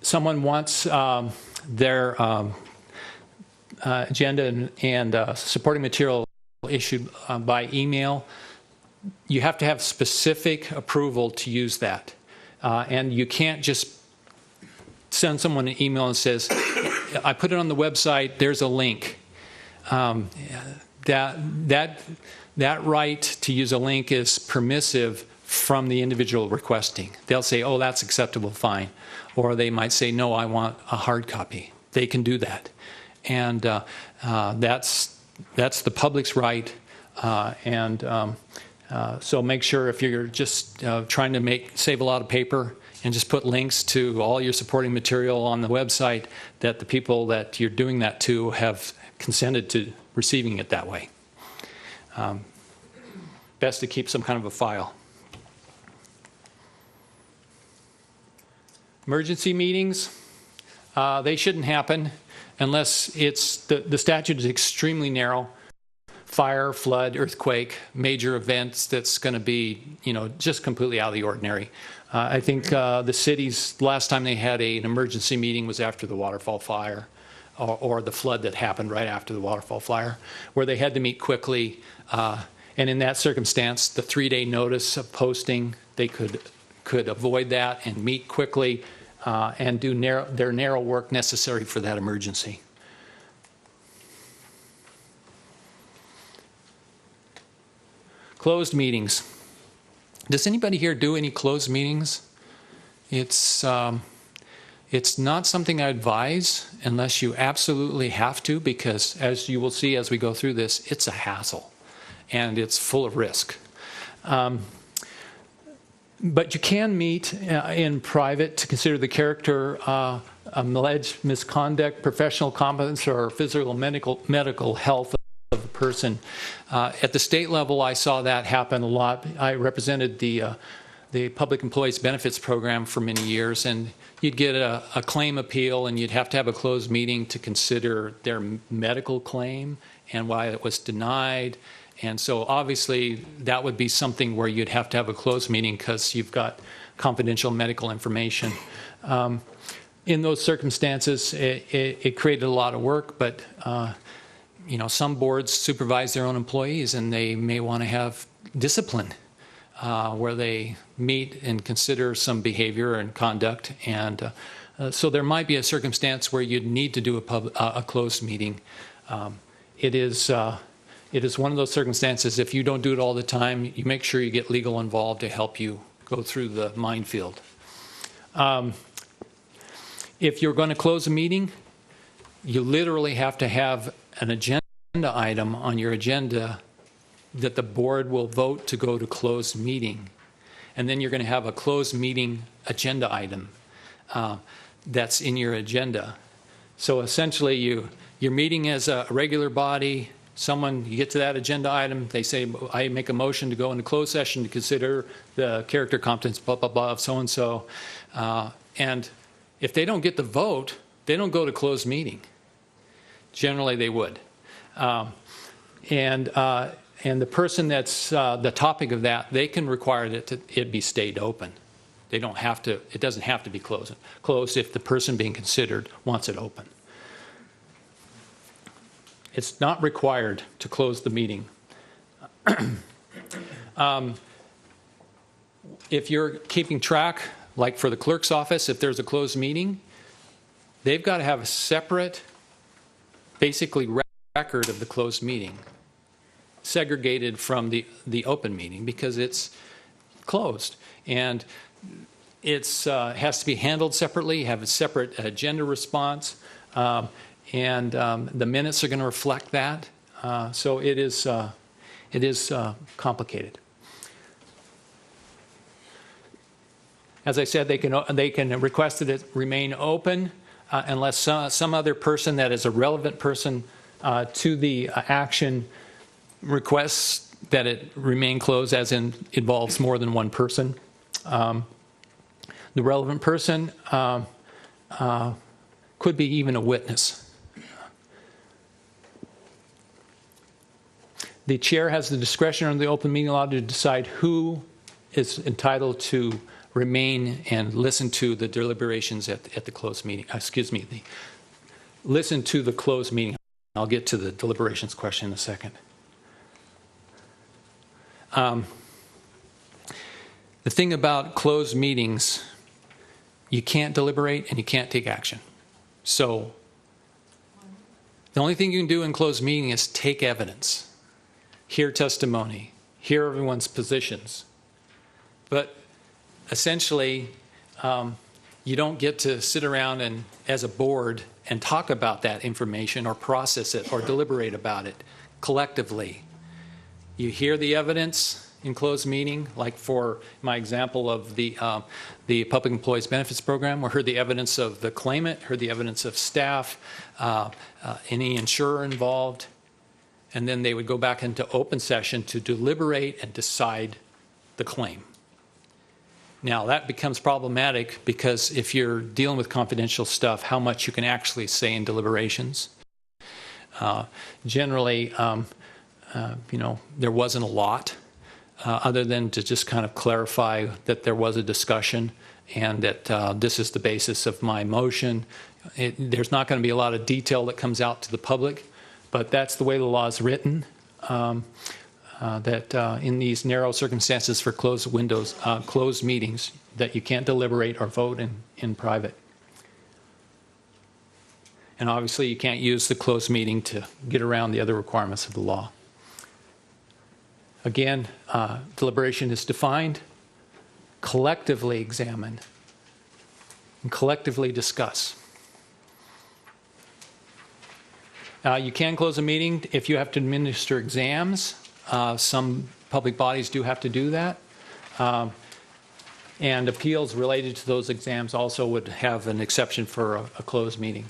Speaker 1: someone wants their agenda and supporting material issued by email, you have to have specific approval to use that. And you can't just send someone an email and says, I put it on the website, there's a link. That right to use a link is permissive from the individual requesting. They'll say, oh, that's acceptable, fine. Or they might say, no, I want a hard copy. They can do that. And that's the public's right. So make sure if you're just trying to save a lot of paper and just put links to all your supporting material on the website, that the people that you're doing that to have consented to receiving it that way. Best to keep some kind of a file. Emergency meetings, they shouldn't happen unless it's the statute is extremely narrow. Fire, flood, earthquake, major events that's going to be, just completely out of the ordinary. I think the city's last time they had an emergency meeting was after the waterfall fire, or the flood that happened right after the waterfall fire, where they had to meet quickly. And in that circumstance, the 3-day notice of posting, they could avoid that and meet quickly and do their narrow work necessary for that emergency. Closed meetings. Does anybody here do any closed meetings? It's not something I advise unless you absolutely have to, because as you will see as we go through this, it's a hassle and it's full of risk. But you can meet in private to consider the character, alleged misconduct, professional competence, or physical medical health of the person. At the state level, I saw that happen a lot. I represented the Public Employees Benefits Program for many years, and you'd get a claim appeal, and you'd have to have a closed meeting to consider their medical claim and why it was denied. And so obviously that would be something where you'd have to have a closed meeting because you've got confidential medical information. In those circumstances, it created a lot of work, but some boards supervise their own employees, and they may want to have discipline where they meet and consider some behavior and conduct. And so there might be a circumstance where you'd need to do a closed meeting. It is one of those circumstances, if you don't do it all the time, you make sure you get legal involved to help you go through the minefield. If you're going to close a meeting, you literally have to have an agenda item on your agenda that the board will vote to go to closed meeting. And then you're going to have a closed meeting agenda item that's in your agenda. So essentially you're meeting as a regular body. You get to that agenda item, they say, I make a motion to go into closed session to consider the character competence, blah, blah, blah, of so-and-so. And if they don't get the vote, they don't go to closed meeting. Generally, they would. And the person that's the topic of that, they can require that it be stayed open. They don't have to, it doesn't have to be closed if the person being considered wants it open. It's not required to close the meeting. If you're keeping track, like for the clerk's office, if there's a closed meeting, they've got to have a separate, basically, record of the closed meeting, segregated from the open meeting, because it's closed. And it has to be handled separately, have a separate agenda response. And the minutes are going to reflect that. So it is complicated. As I said, they can request that it remain open unless some other person that is a relevant person to the action requests that it remain closed, as in involves more than one person. The relevant person could be even a witness. The chair has the discretion under the open meeting law to decide who is entitled to remain and listen to the deliberations at the closed meeting. Excuse me, listen to the closed meeting. I'll get to the deliberations question in a second. The thing about closed meetings, you can't deliberate and you can't take action. So the only thing you can do in closed meeting is take evidence, hear testimony, hear everyone's positions. But essentially, you don't get to sit around and, as a board, and talk about that information or process it or deliberate about it collectively. You hear the evidence in closed meeting, like for my example of the Public Employees Benefits Program, we heard the evidence of the claimant, heard the evidence of staff, any insurer involved, and then they would go back into open session to deliberate and decide the claim. Now that becomes problematic because if you're dealing with confidential stuff, how much you can actually say in deliberations. Generally, there wasn't a lot. Other than to just kind of clarify that there was a discussion and that this is the basis of my motion. There's not going to be a lot of detail that comes out to the public, but that's the way the law is written, that in these narrow circumstances for closed meetings, that you can't deliberate or vote in private. And obviously you can't use the closed meeting to get around the other requirements of the law. Again, deliberation is defined, collectively examine, and collectively discuss. You can close a meeting if you have to administer exams. Some public bodies do have to do that. And appeals related to those exams also would have an exception for a closed meeting.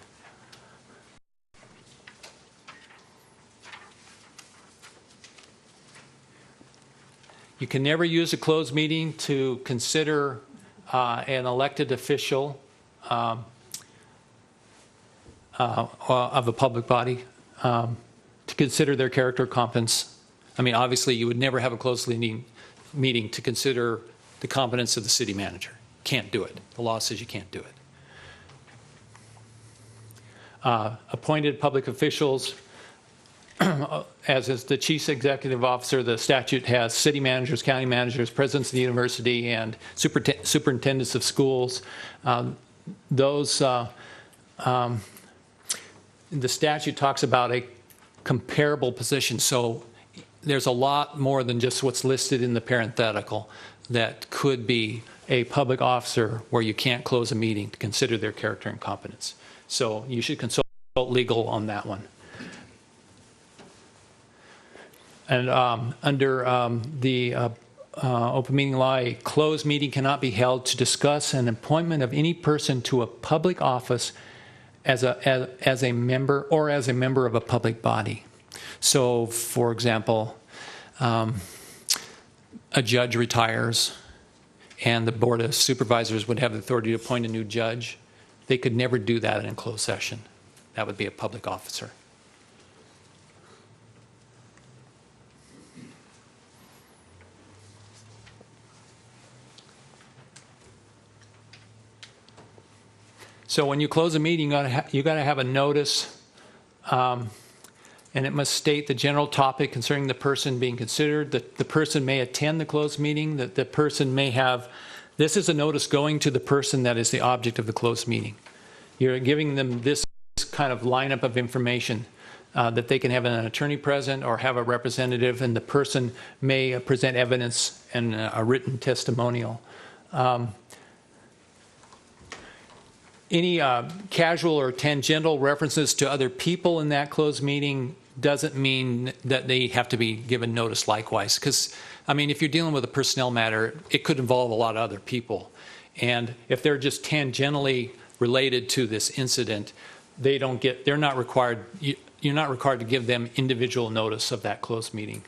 Speaker 1: You can never use a closed meeting to consider an elected official of a public body, to consider their character or competence. I mean, obviously, you would never have a closed meeting to consider the competence of the city manager. Can't do it. The law says you can't do it. Appointed public officials, as is the chief executive officer, the statute has city managers, county managers, presidents of the university, and superintendents of schools. The statute talks about a comparable position, so there's a lot more than just what's listed in the parenthetical that could be a public officer where you can't close a meeting to consider their character and competence. So you should consult legal on that one. And under the open meeting law, a closed meeting cannot be held to discuss an appointment of any person to a public office as a member or as a member of a public body. So, for example, a judge retires and the Board of Supervisors would have the authority to appoint a new judge. They could never do that in a closed session. That would be a public officer. So when you close a meeting, you got to have a notice, and it must state the general topic concerning the person being considered. That the person may attend the closed meeting. That the person may have. This is a notice going to the person that is the object of the closed meeting. You're giving them this kind of lineup of information that they can have an attorney present or have a representative, and the person may present evidence and a written testimonial. Any casual or tangential references to other people in that closed meeting doesn't mean that they have to be given notice likewise. Because, I mean, if you're dealing with a personnel matter, it could involve a lot of other people. And if they're just tangentially related to this incident, they're not required, you're not required to give them individual notice of that closed meeting.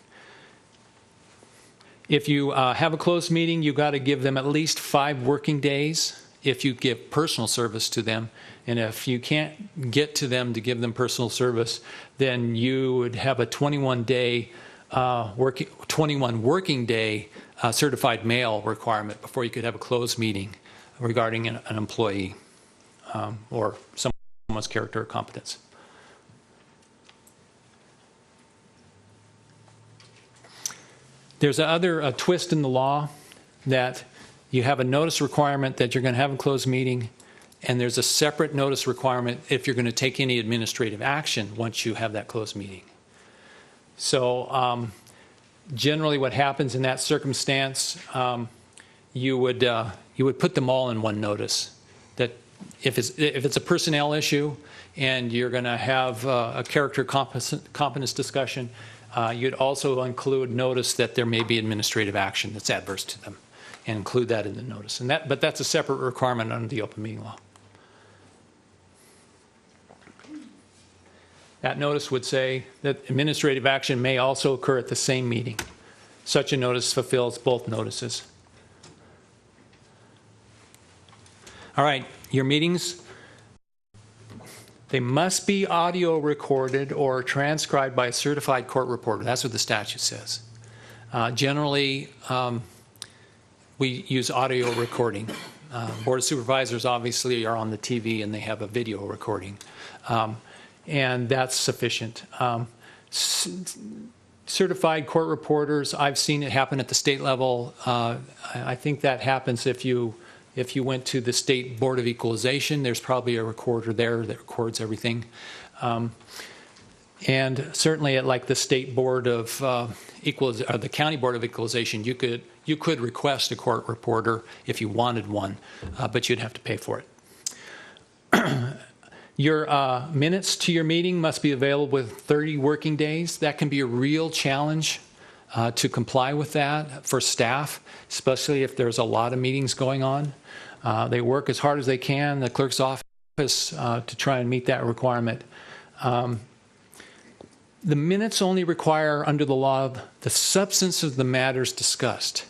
Speaker 1: If you have a closed meeting, you've got to give them at least 5 working days if you give personal service to them. And if you can't get to them to give them personal service, then you would have a 21-day 21 working day certified mail requirement before you could have a closed meeting regarding an employee or someone's character or competence. There's another twist in the law that you have a notice requirement that you're going to have a closed meeting, and there's a separate notice requirement if you're going to take any administrative action once you have that closed meeting. So generally what happens in that circumstance, you would put them all in one notice. That if it's a personnel issue and you're going to have a character competence discussion, you'd also include notice that there may be administrative action that's adverse to them, and include that in the notice. But that's a separate requirement under the open meeting law. That notice would say that administrative action may also occur at the same meeting. Such a notice fulfills both notices. All right, your meetings, they must be audio recorded or transcribed by a certified court reporter. That's what the statute says. Generally, we use audio recording. Board of Supervisors obviously are on the TV and they have a video recording. And that's sufficient. Certified court reporters, I've seen it happen at the state level. I think that happens if you went to the State Board of Equalization. There's probably a recorder there that records everything. And certainly at like the State Board of the County Board of Equalization, you could request a court reporter if you wanted one, but you'd have to pay for it. Your minutes to your meeting must be available with 30 working days. That can be a real challenge to comply with that for staff, especially if there's a lot of meetings going on. They work as hard as they can, the clerk's office, to try and meet that requirement. The minutes only require, under the law, the substance of the matters discussed.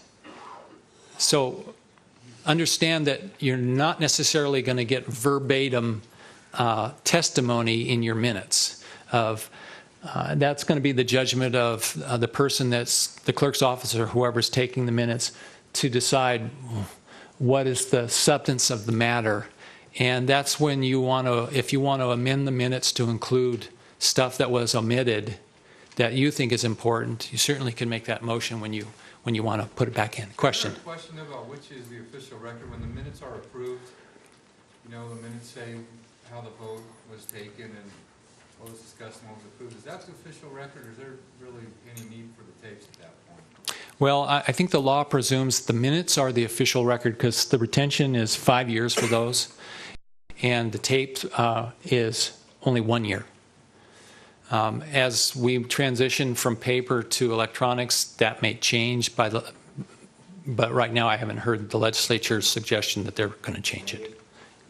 Speaker 1: So understand that you're not necessarily going to get verbatim testimony in your minutes. That's going to be the judgment of the person that's the clerk's office or whoever's taking the minutes to decide what is the substance of the matter. And that's when you want to, if you want to amend the minutes to include stuff that was omitted that you think is important, you certainly can make that motion when you want to put it back in. Question?
Speaker 3: A question about which is the official record. When the minutes are approved, you know, the minutes say how the vote was taken and what was discussed and what was approved. Is that the official record, or is there really any need for the tapes at that point?
Speaker 1: Well, I think the law presumes the minutes are the official record because the retention is 5 years for those, and the tape is only 1 year. As we transition from paper to electronics, that may change, but right now I haven't heard the legislature's suggestion that they're going to change it.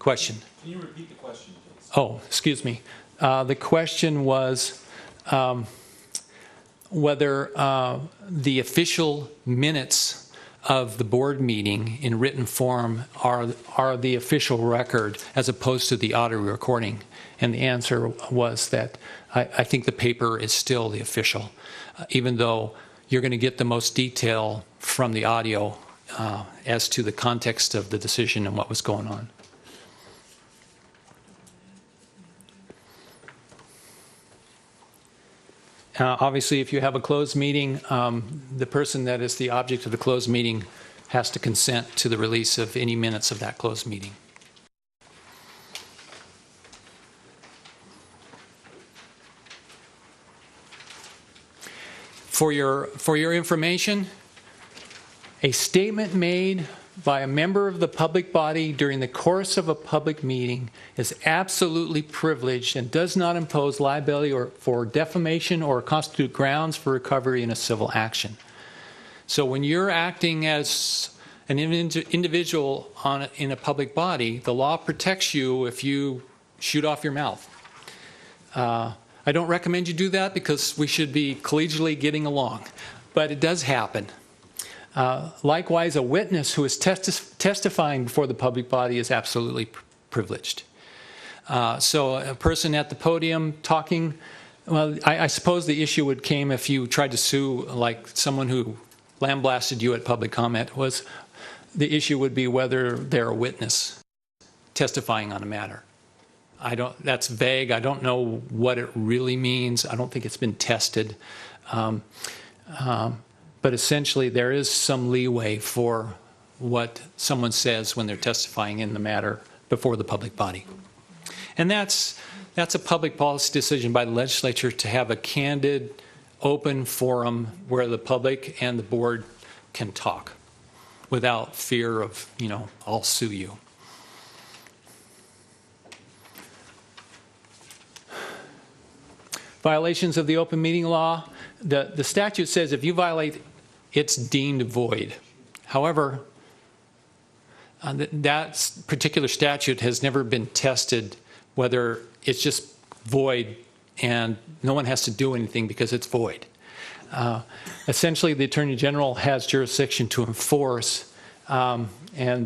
Speaker 1: Question?
Speaker 4: Can you repeat the question, please?
Speaker 1: Oh, excuse me. The question was whether the official minutes of the board meeting in written form are the official record as opposed to the audio recording. And the answer was that I think the paper is still the official, even though you're going to get the most detail from the audio as to the context of the decision and what was going on. Obviously, if you have a closed meeting, the person that is the object of the closed meeting has to consent to the release of any minutes of that closed meeting. For your information, a statement made by a member of the public body during the course of a public meeting is absolutely privileged and does not impose liability or for defamation or constitute grounds for recovery in a civil action. So when you're acting as an individual in a public body, the law protects you if you shoot off your mouth. I don't recommend you do that because we should be collegially getting along, but it does happen. Likewise, a witness who is testifying before the public body is absolutely privileged. So a person at the podium talking, Well, I suppose the issue would came if you tried to sue, like someone who lambasted you at public comment, was the issue would be whether they're a witness testifying on a matter. That's vague. I don't know what it really means. I don't think it's been tested. But essentially, there is some leeway for what someone says when they're testifying in the matter before the public body. And that's a public policy decision by the legislature to have a candid, open forum where the public and the board can talk without fear of, I'll sue you. Violations of the open meeting law. The statute says if you violate, it's deemed void. However, that particular statute has never been tested whether it's just void and no one has to do anything because it's void. Essentially, the Attorney General has jurisdiction to enforce, and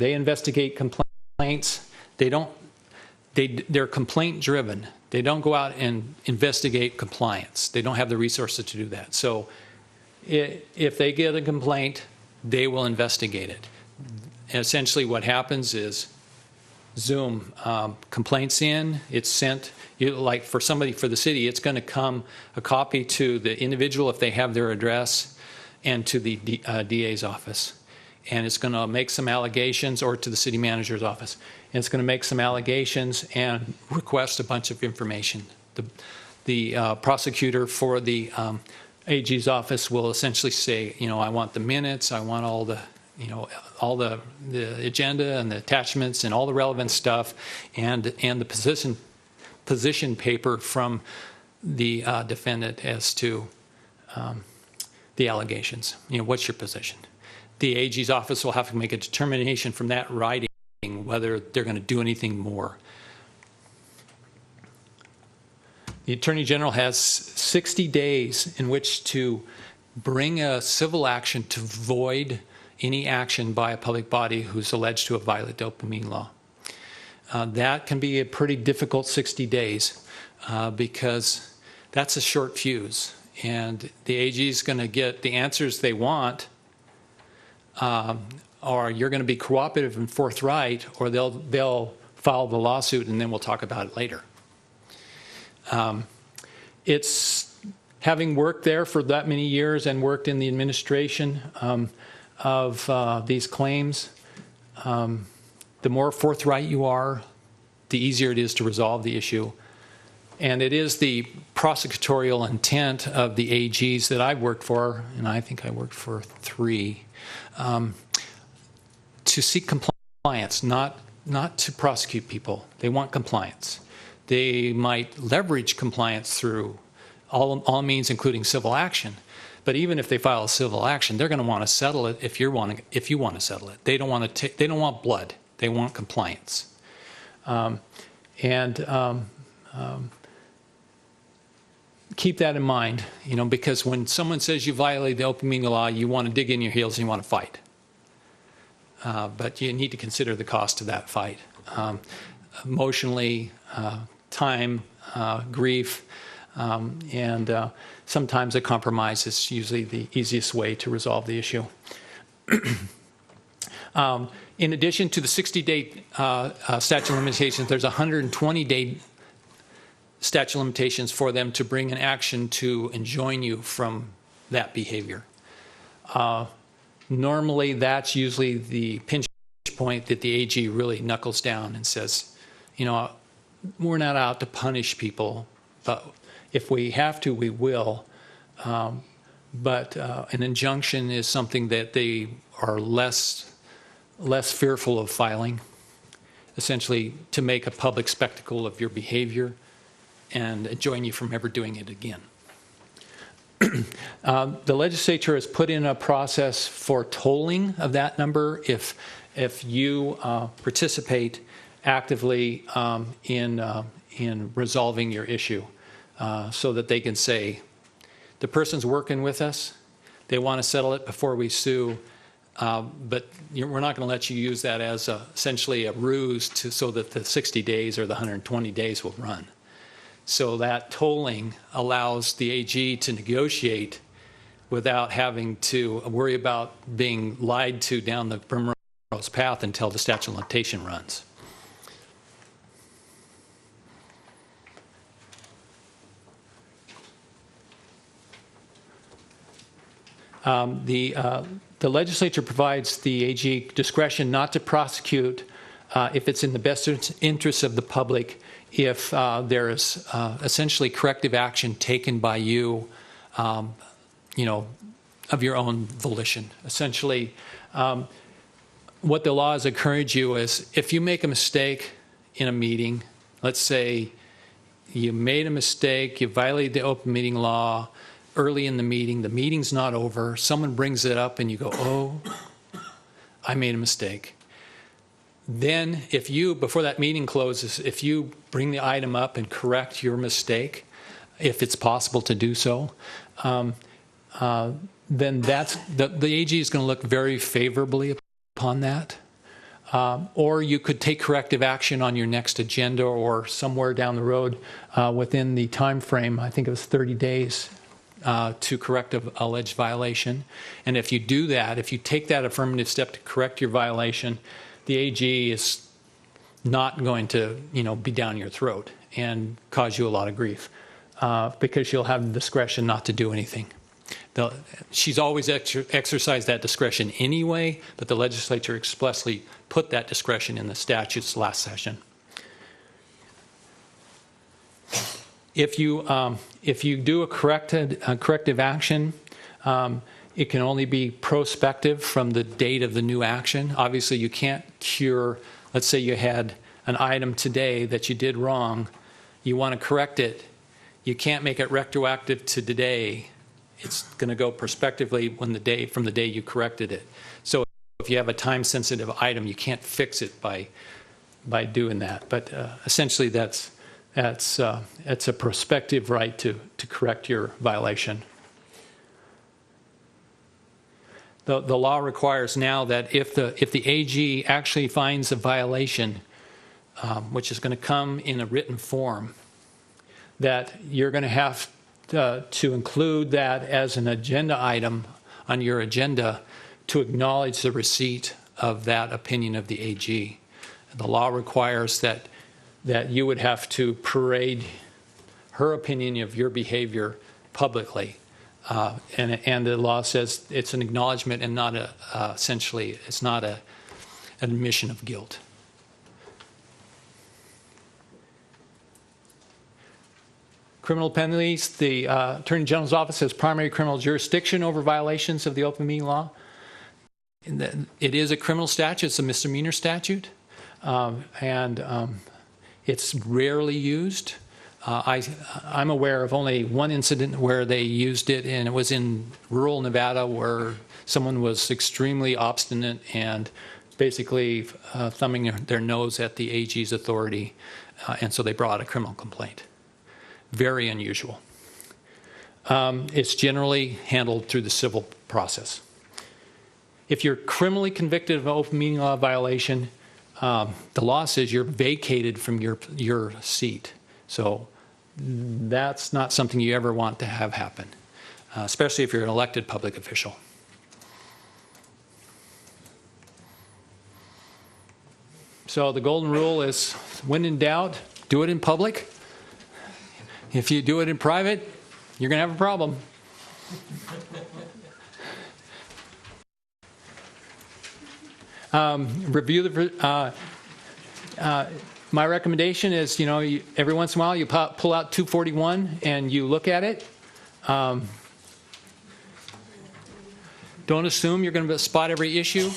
Speaker 1: they investigate complaints. They're complaint driven. They don't go out and investigate compliance. They don't have the resources to do that. So if they get a complaint, they will investigate it. And essentially what happens is Zoom, complaints in, it's sent, like for the city, it's going to come a copy to the individual if they have their address and to the DA's office. And it's going to make some allegations, or to the city manager's office. And it's going to make some allegations and request a bunch of information. The prosecutor for the AG's office will essentially say, I want the minutes, I want all the agenda and the attachments and all the relevant stuff, and the position paper from the defendant as to the allegations. What's your position? The AG's office will have to make a determination from that writing whether they're going to do anything more. The Attorney General has 60 days in which to bring a civil action to void any action by a public body who's alleged to have violated the open meeting law. That can be a pretty difficult 60 days because that's a short fuse, and the AG is going to get the answers they want, or you're going to be cooperative and forthright, or they'll file the lawsuit and then we'll talk about it later. It's having worked there for that many years and worked in the administration of these claims, the more forthright you are, the easier it is to resolve the issue. And it is the prosecutorial intent of the AGs that I've worked for, and I think I worked for 3, to seek compliance, not to prosecute people. They want compliance. They might leverage compliance through all means, including civil action. But even if they file a civil action, they're going to want to settle it if you want to settle it. They don't want blood. They want compliance. Keep that in mind, because when someone says you violate the open meeting law, you want to dig in your heels and you want to fight. But you need to consider the cost of that fight. Emotionally, time, grief, and sometimes a compromise is usually the easiest way to resolve the issue. In addition to the 60-day statute of limitations, there's a 120-day statute of limitations for them to bring an action to enjoin you from that behavior. Normally, that's usually the pinch point that the AG really knuckles down and says, we're not out to punish people, but if we have to, we will. But an injunction is something that they are less fearful of filing, essentially to make a public spectacle of your behavior and enjoin you from ever doing it again. The legislature has put in a process for tolling of that number if you participate actively in resolving your issue, so that they can say, the person's working with us, they want to settle it before we sue, but we're not going to let you use that as essentially a ruse so that the 60 days or the 120 days will run. So that tolling allows the AG to negotiate without having to worry about being lied to down the primrose path until the statute of limitation runs. The legislature provides the AG discretion not to prosecute if it's in the best interest of the public, if there is essentially corrective action taken by you, you know, of your own volition. Essentially, what the laws encourage you is if you make a mistake in a meeting, let's say you made a mistake, you violated the open meeting law early in the meeting's not over, someone brings it up and you go, oh, I made a mistake. Then if you, before that meeting closes, if you bring the item up and correct your mistake, if it's possible to do so, then that's, the AG is going to look very favorably upon that. Or you could take corrective action on your next agenda or somewhere down the road within the time frame, I think it was 30 days, to correct an alleged violation. And if you do that, if you take that affirmative step to correct your violation, the AG is not going to, you know, be down your throat and cause you a lot of grief because she'll have the discretion not to do anything. She's always exercised that discretion anyway, but the legislature expressly put that discretion in the statutes last session. If you do a corrective action, it can only be prospective from the date of the new action. Obviously, you can't cure, let's say you had an item today that you did wrong, you want to correct it, you can't make it retroactive to today. It's going to go prospectively from the day you corrected it. So if you have a time-sensitive item, you can't fix it by doing that. But essentially, that's a prospective right to correct your violation. The law requires now that if the AG actually finds a violation, which is going to come in a written form, that you're going to have to include that as an agenda item on your agenda to acknowledge the receipt of that opinion of the AG. The law requires that you would have to parade her opinion of your behavior publicly. And the law says it's an acknowledgement and not essentially, it's not an admission of guilt. Criminal penalties, the Attorney General's Office has primary criminal jurisdiction over violations of the open meeting law. It is a criminal statute, it's a misdemeanor statute, and it's rarely used. I'm aware of only one incident where they used it, and it was in rural Nevada where someone was extremely obstinate and basically thumbing their nose at the AG's authority, and so they brought a criminal complaint. Very unusual. It's generally handled through the civil process. If you're criminally convicted of an open meeting law violation, the law says you're vacated from your seat. So that's not something you ever want to have happen, especially if you're an elected public official. So the golden rule is, when in doubt, do it in public. If you do it in private, you're going to have a problem. Review the. My recommendation is, you know, every once in a while you pull out 241 and you look at it. Don't assume you're going to spot every issue.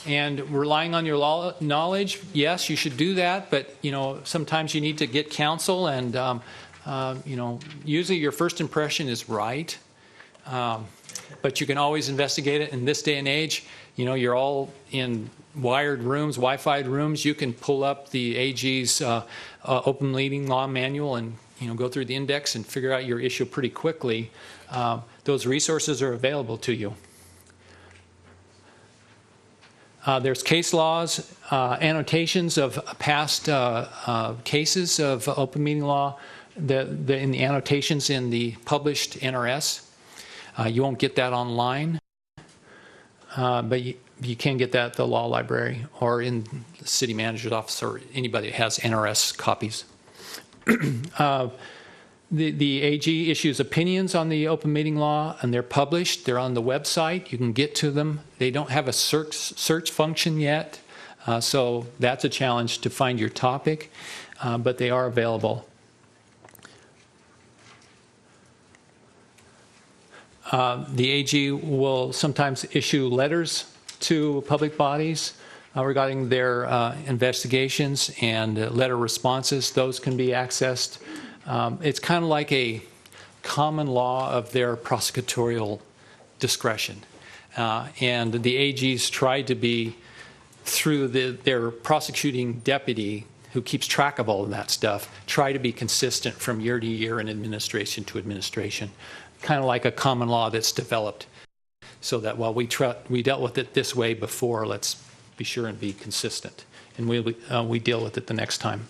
Speaker 1: And relying on your knowledge, yes, you should do that. But, you know, sometimes you need to get counsel. And, you know, usually your first impression is right. But you can always investigate it. In this day and age, you know, you're all in wired rooms, Wi-Fi rooms. You can pull up the AG's open meeting law manual and, you know, go through the index and figure out your issue pretty quickly. Those resources are available to you. There's case laws, annotations of past cases of open meeting law, in the annotations in the published NRS. You won't get that online, but you can get that at the law library or in the city manager's office or anybody that has NRS copies. The AG issues opinions on the open meeting law, and they're published. They're on the website. You can get to them. They don't have a search function yet, so that's a challenge to find your topic, but they are available. The AG will sometimes issue letters to public bodies regarding their investigations and letter responses. Those can be accessed. It's kind of like a common law of their prosecutorial discretion. And the AGs try to be, through their prosecuting deputy, who keeps track of all of that stuff, try to be consistent from year to year and administration to administration. Kind of like a common law that's developed, so that while we dealt with it this way before, let's be sure and be consistent. And we deal with it the next time.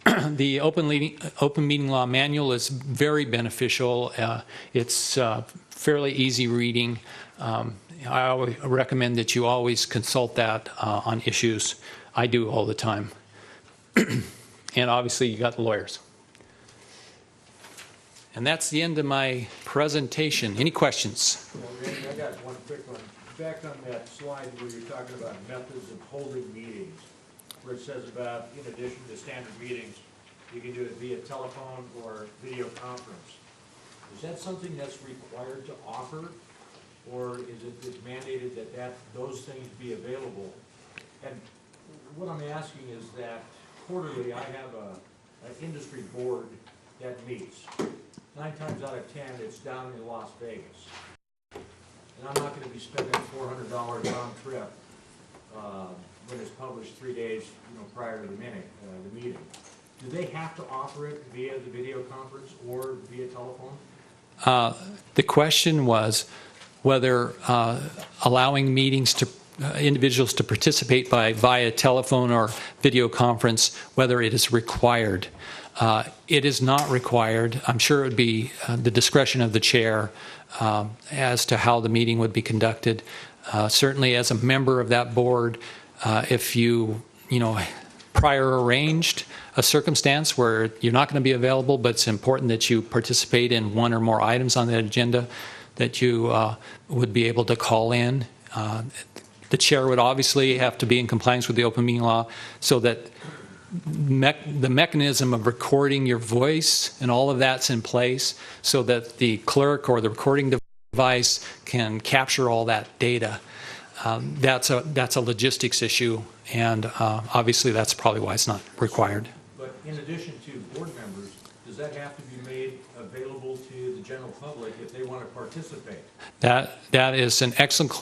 Speaker 1: The open meeting law manual is very beneficial. It's fairly easy reading. I always recommend that you always consult that on issues. I do all the time. And obviously you got the lawyers. And that's the end of my presentation. Any questions?
Speaker 5: Well, Randy, I got one quick one. Back on that slide where you're talking about methods of holding meetings, where it says about, in addition to standard meetings, you can do it via telephone or video conference. Is that something that's required to offer, or is it mandated that those things be available? And what I'm asking is that quarterly I have an industry board that meets. 9 times out of 10, it's down in Las Vegas. And I'm not going to be spending $400 round trip when it's published 3 days, prior to the meeting. Do they have to offer it via the video conference or via telephone?
Speaker 1: The question was whether allowing meetings to individuals to participate via telephone or video conference, whether it is required. It is not required. I'm sure it would be the discretion of the chair as to how the meeting would be conducted. Certainly as a member of that board, if you prior arranged a circumstance where you're not going to be available, but it's important that you participate in one or more items on the agenda, that you would be able to call in. The chair would obviously have to be in compliance with the open meeting law, so that the mechanism of recording your voice and all of that's in place, so that the clerk or the recording device can capture all that data. That's a logistics issue, and obviously that's probably why it's not required.
Speaker 5: But in addition to board members, does that have to be made available to the general public if they want to participate?
Speaker 1: That is an excellent.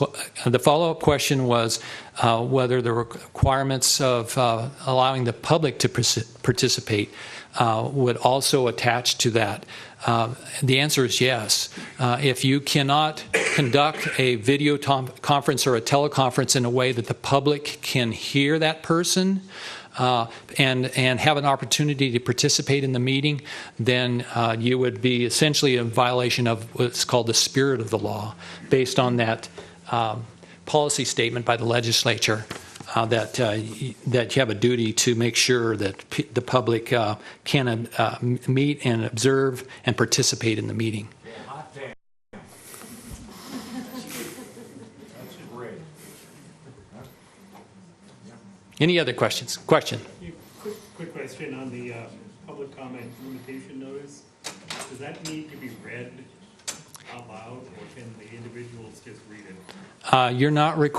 Speaker 1: The follow-up question was whether the requirements of allowing the public to participate would also attach to that. The answer is yes. If you cannot conduct a video conference or a teleconference in a way that the public can hear that person and have an opportunity to participate in the meeting, then you would be essentially in violation of what's called the spirit of the law, based on that policy statement by the legislature that you have a duty to make sure that the public can meet and observe and participate in the meeting.
Speaker 5: Hot damn. That's great.
Speaker 1: Any other questions? Question?
Speaker 6: Quick question on the public comment limitation notice. Does that need to be read out loud, or can the individuals just read it?
Speaker 1: You're not required.